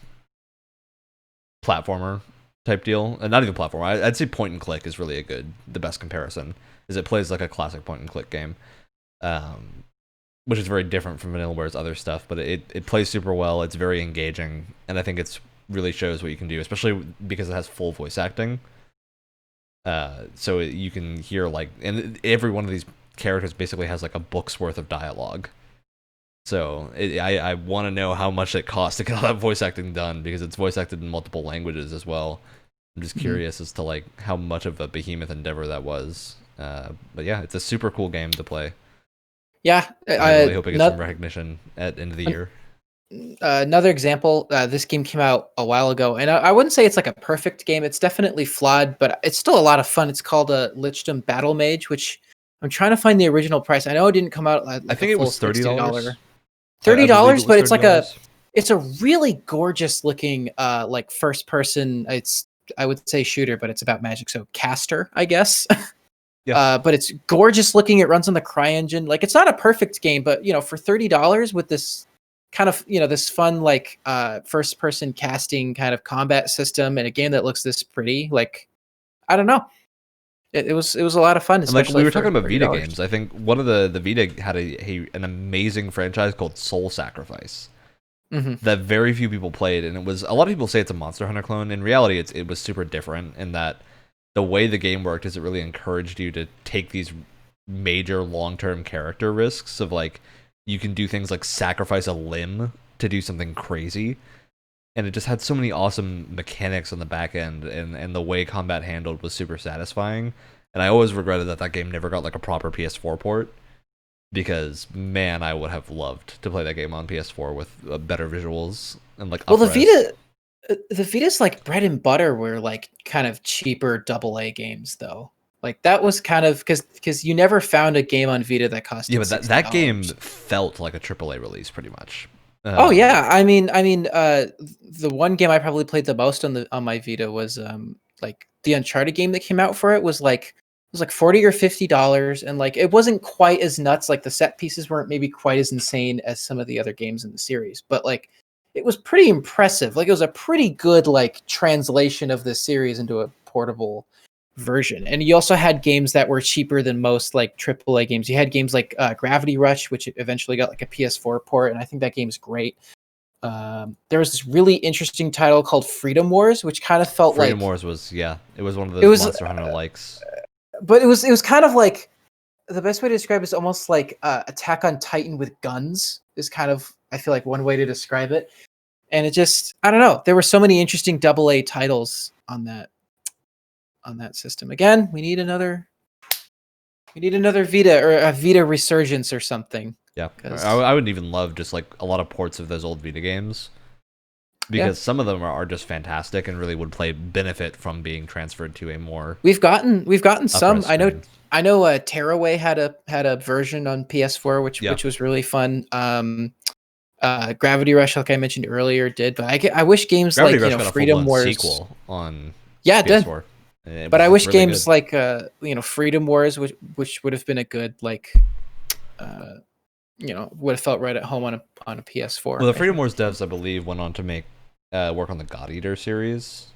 platformer type deal. And not even platformer, I'd say point and click is really the best comparison, is it plays like a classic point and click game, which is very different from Vanillaware's other stuff, but it plays super well. It's very engaging, and I think it's really shows what you can do, especially because it has full voice acting. So you can hear like, and every one of these characters basically has like a book's worth of dialogue. So I want to know how much it costs to get all that voice acting done, because it's voice acted in multiple languages as well. I'm just curious as to like how much of a behemoth endeavor that was. But yeah, it's a super cool game to play. Yeah, I really hope it gets some recognition at the end of the year. Another example, this game came out a while ago, and I wouldn't say it's like a perfect game. It's definitely flawed, but it's still a lot of fun. It's called Lichdom Battle Mage, which I'm trying to find the original price. I know it didn't come out like I think it was $30. $30, but it's like it's a really gorgeous looking like first person. I would say shooter, but it's about magic, so caster, I guess. Yeah. But it's gorgeous looking. It runs on the CryEngine. Like, it's not a perfect game, but for $30 with this kind of this fun like first person casting kind of combat system and a game that looks this pretty, like, I don't know. It was a lot of fun. And like we were talking about Vita games, I think one of the Vita had an amazing franchise called Soul Sacrifice that very few people played, and it was, a lot of people say it's a Monster Hunter clone. In reality, it was super different in that the way the game worked is it really encouraged you to take these major long-term character risks of like, you can do things like sacrifice a limb to do something crazy. And it just had so many awesome mechanics on the back end, and the way combat handled was super satisfying. And I always regretted that game never got like a proper PS4 port, because man, I would have loved to play that game on PS4 with better visuals and like. Well, the Vita's like bread and butter were like kind of cheaper AA games though. Like, that was kind of because you never found a game on Vita that cost. Yeah, but that game felt like a AAA release pretty much. Oh yeah, I mean, the one game I probably played the most on my Vita was like the Uncharted game that came out for it was like $40 or $50, and like it wasn't quite as nuts. Like, the set pieces weren't maybe quite as insane as some of the other games in the series, but like it was pretty impressive. Like, it was a pretty good like translation of the series into a portable version. And you also had games that were cheaper than most like AAA games. You had games like Gravity Rush, which eventually got like a PS4 port, and I think that game's great. There was this really interesting title called Freedom Wars, which kind of felt Freedom like Wars was, yeah, it was one of those Monster Hunter likes. But it was kind of like, the best way to describe it is almost like Attack on Titan with guns is kind of, I feel like, one way to describe it. And it just, I don't know, there were so many interesting AA titles on that system. Again, we need another We need another Vita or a Vita Resurgence or something. Yeah, I would even love just like a lot of ports of those old Vita games, because some of them are just fantastic and really would benefit from being transferred to a more. We've gotten some. screen. I know. Tearaway had a version on PS4 which was really fun. Gravity Rush, like I mentioned earlier, did, but I wish games Gravity like Rush got a Freedom Wars sequel on it PS4. did. But I wish really games good. like Freedom Wars, which would have been a good like would have felt right at home on a PS4. Well, the Freedom Wars devs, I believe, went on to make work on the God Eater series.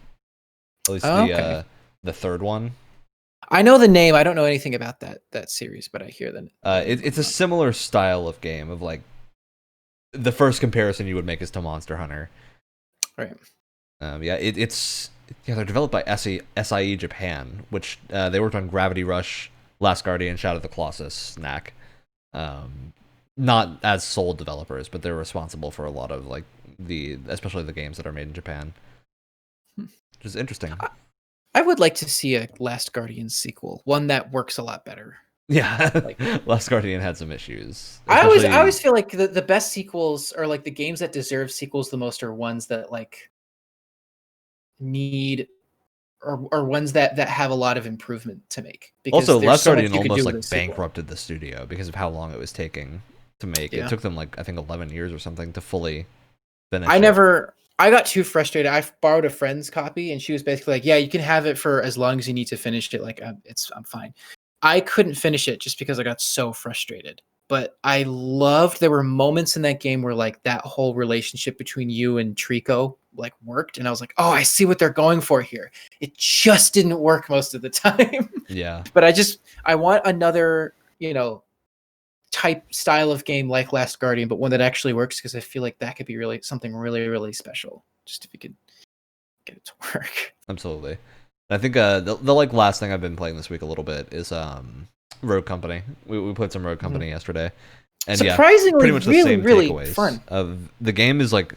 At least the third one. I know the name. I don't know anything about that series, but I hear that. It's a similar style of game of like the first comparison you would make is to Monster Hunter. Right. They're developed by SIE Japan, which they worked on Gravity Rush, Last Guardian, Shadow of the Colossus, Knack. Not as sole developers, but they're responsible for a lot of like especially the games that are made in Japan, which is interesting. I would like to see a Last Guardian sequel, one that works a lot better. Yeah, Last Guardian had some issues. I always feel like the best sequels, or like the games that deserve sequels the most, are ones that like need or ones that have a lot of improvement to make. Because also, Last Guardian almost like bankrupted the studio because of how long it was taking to make. It took them like I think 11 years or something to fully finish. I got too frustrated. I borrowed a friend's copy, and she was basically like, "Yeah, you can have it for as long as you need to finish it. Like, I'm fine." I couldn't finish it just because I got so frustrated. But I loved. There were moments in that game where like that whole relationship between you and Trico like worked, and I was like, "Oh, I see what they're going for here." It just didn't work most of the time. Yeah. But I want another, type style of game like Last Guardian, but one that actually works, because I feel like that could be really something really, really special. Just if you could get it to work. Absolutely. I think the like last thing I've been playing this week a little bit is Rogue Company. We played some Rogue Company yesterday, and surprisingly, pretty much the really, same really takeaways. fun. The game is like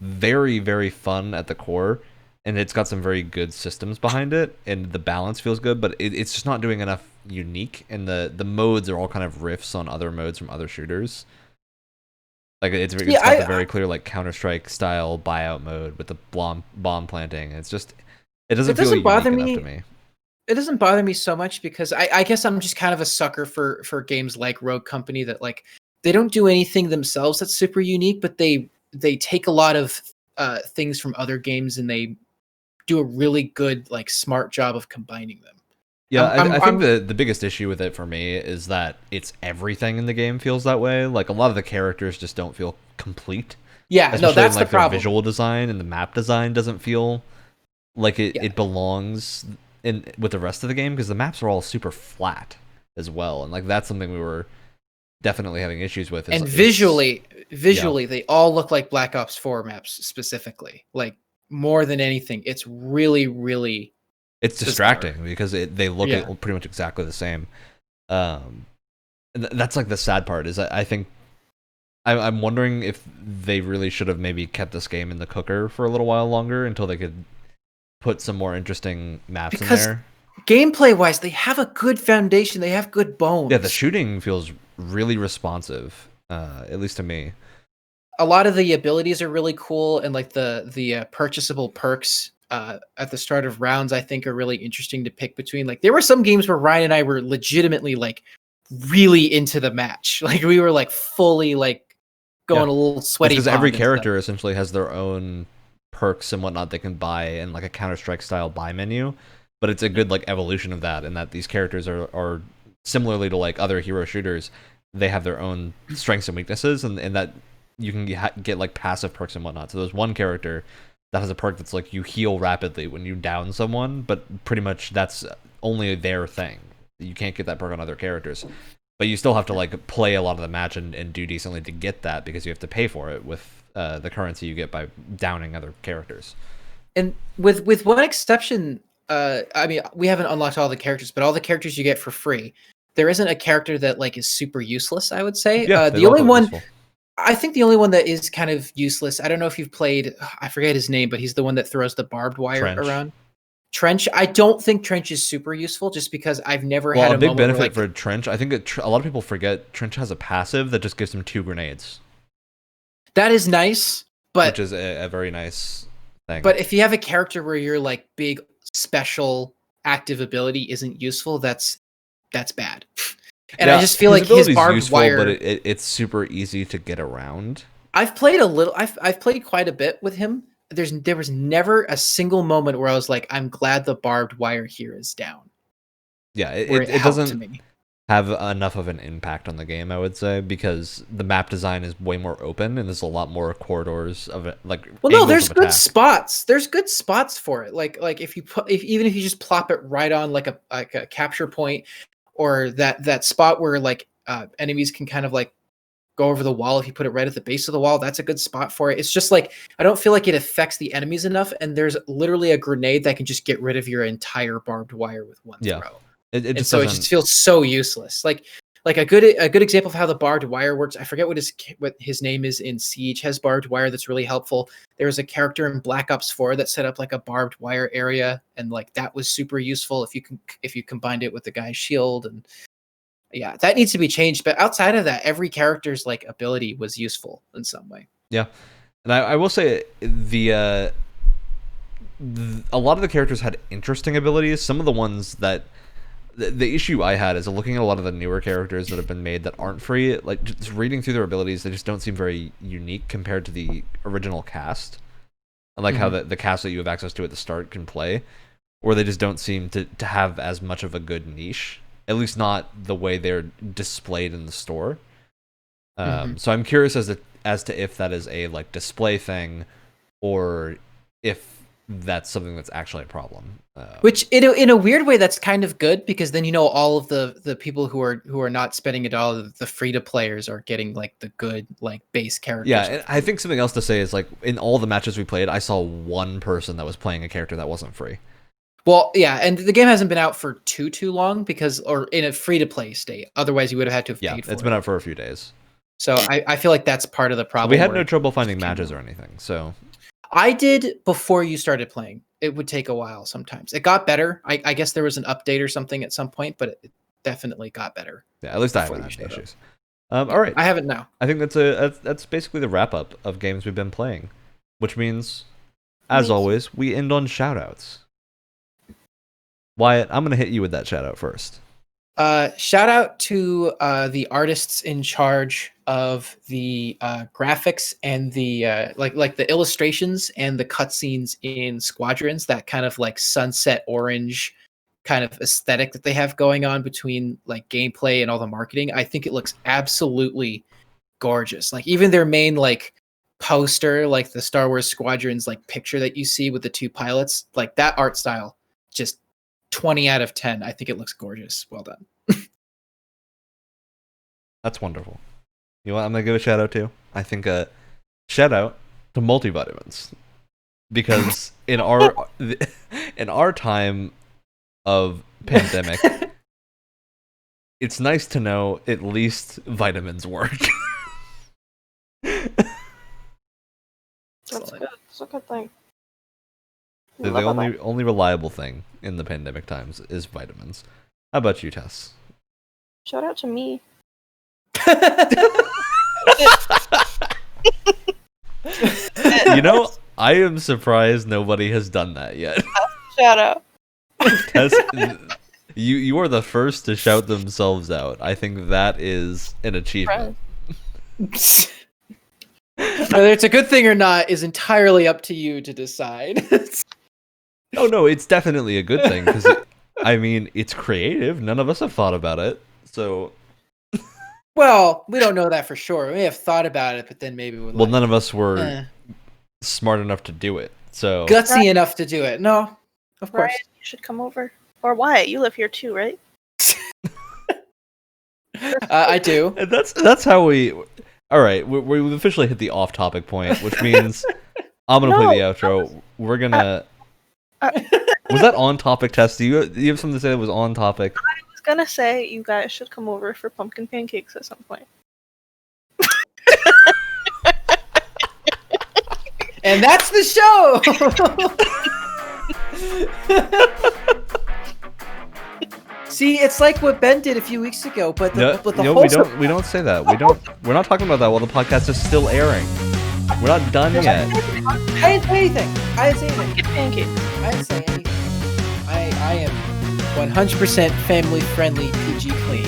very, very fun at the core, and it's got some very good systems behind it, and the balance feels good, but it's just not doing enough unique, and the modes are all kind of riffs on other modes from other shooters. Like it's got the very clear like Counter-Strike style buyout mode with the bomb planting. It doesn't feel unique enough to me. It doesn't bother me so much because I guess I'm just kind of a sucker for games like Rogue Company that like they don't do anything themselves that's super unique, but they take a lot of things from other games and they do a really good like smart job of combining them. Yeah, I think the biggest issue with it for me is that it's everything in the game feels that way. Like a lot of the characters just don't feel complete. Yeah, especially that's in, like, the problem. The visual design and the map design doesn't feel like it belongs in with the rest of the game, because the maps are all super flat as well, and like that's something we were definitely having issues with. And visually, they all look like Black Ops 4 maps specifically. Like more than anything, it's really, really. It's distracting because they look pretty much exactly the same. That's like the sad part is I think I'm wondering if they really should have maybe kept this game in the cooker for a little while longer until they could put some more interesting maps in there. Gameplay wise, they have a good foundation. They have good bones. Yeah, the shooting feels really responsive, at least to me. A lot of the abilities are really cool, and like the purchasable perks at the start of rounds, I think, are really interesting to pick between. Like there were some games where Ryan and I were legitimately like really into the match. Like we were like fully like going a little sweaty. Because every character essentially has their own perks and whatnot they can buy in like a Counter-Strike style buy menu. But it's a good like evolution of that, and that these characters are similarly to like other hero shooters, they have their own strengths and weaknesses, and that you can get like passive perks and whatnot. So there's one character that has a perk that's like you heal rapidly when you down someone, but pretty much that's only their thing. You can't get that perk on other characters, but you still have to like play a lot of the match and do decently to get that, because you have to pay for it with the currency you get by downing other characters. And with one exception, I mean, we haven't unlocked all the characters, but all the characters you get for free. There isn't a character that like is super useless, I would say. Yeah, the only one, I think the only one that is kind of useless, I don't know if you've played, I forget his name, but he's the one that throws the barbed wire around. Trench. I don't think Trench is super useful, just because I've never had a big moment benefit where, for Trench. I think a lot of people forget Trench has a passive that just gives him 2 grenades. That is nice, but which is a very nice thing. But if you have a character where your like big special active ability isn't useful, that's bad. And I just feel like his barbed useful, wire. but it's super easy to get around. I've played a little. I've played quite a bit with him. There was never a single moment where I was like, I'm glad the barbed wire here is down. Yeah, it doesn't have enough of an impact on the game, I would say, because the map design is way more open and there's a lot more corridors of it. Like, well, no, there's good spots. There's good spots for it. Like if you even if you just plop it right on like a capture point, or that spot where like enemies can kind of like go over the wall. If you put it right at the base of the wall, that's a good spot for it. It's just like, I don't feel like it affects the enemies enough, and there's literally a grenade that can just get rid of your entire barbed wire with one throw. It just feels so useless. Like a good example of how the barbed wire works. I forget what his name is in Siege. Has barbed wire that's really helpful. There was a character in Black Ops 4 that set up like a barbed wire area, and like that was super useful if you combined it with the guy's shield. And yeah, that needs to be changed. But outside of that, every character's like ability was useful in some way. Yeah, and I will say a lot of the characters had interesting abilities. Some of the ones that the issue I had is looking at a lot of the newer characters that have been made that aren't free. Like, just reading through their abilities, they just don't seem very unique compared to the original cast. I like how the cast that you have access to at the start can play, or they just don't seem to have as much of a good niche. At least not the way they're displayed in the store. So I'm curious as to if that is a like display thing, or if that's something that's actually a problem. Which in a weird way, that's kind of good, because then all of the people who are not spending $1, the free to players are getting like the good like base characters. Yeah, and I think something else to say is like in all the matches we played, I saw one person that was playing a character that wasn't free. Well, yeah, and the game hasn't been out for too long, or in a free to play state. Otherwise, you would have had to have paid for it. Yeah, it's been out for a few days. So I feel like that's part of the problem. We had no trouble finding matches or anything. So I did before you started playing. It would take a while sometimes. It got better. I guess there was an update or something at some point, but it definitely got better. Yeah, at least I haven't had issues. All right. I haven't now. I think that's basically the wrap up of games we've been playing, which means, as always, we end on shoutouts. Wyatt, I'm going to hit you with that shout out first. Shout out to the artists in charge of the graphics and the like the illustrations and the cutscenes in Squadrons. That kind of like sunset orange kind of aesthetic that they have going on between like gameplay and all the marketing. I think it looks absolutely gorgeous. Like even their main like poster, like the Star Wars Squadrons like picture that you see with the 2 pilots, like that art style, just 20 out of 10. I think it looks gorgeous. Well done. That's wonderful. You know what I'm going to give a shout out to? I think a shout out to multivitamins. Because in our time of pandemic, it's nice to know at least vitamins work. That's good. That's a good thing. The only reliable thing in the pandemic times is vitamins. How about you, Tess? Shout out to me. You know, I am surprised nobody has done that yet. Shout out. Tess, you are the first to shout themselves out. I think that is an achievement. Whether it's a good thing or not is entirely up to you to decide. No, it's definitely a good thing, because I mean, it's creative. None of us have thought about it, so. Well, we don't know that for sure. We may have thought about it, but then maybe we'll. Well, none of us were smart enough to do it, so. Gutsy enough to do it. No, of course. Ryan, you should come over. Or Wyatt, you live here too, right? I do. And that's how we. All right, we officially hit the off-topic point, which means I'm gonna play the outro. We're gonna. Was that on topic, Tess? Do you have something to say that was on topic? I was gonna say you guys should come over for pumpkin pancakes at some point. And that's the show. See, it's like what Ben did a few weeks ago, but the, No, but the no, wholesome... we don't say that. We're not talking about that while the podcast is still airing. We're not done yet. I didn't say anything. I didn't say anything. Get pancake. I didn't say anything. I am 100% family friendly, PG clean.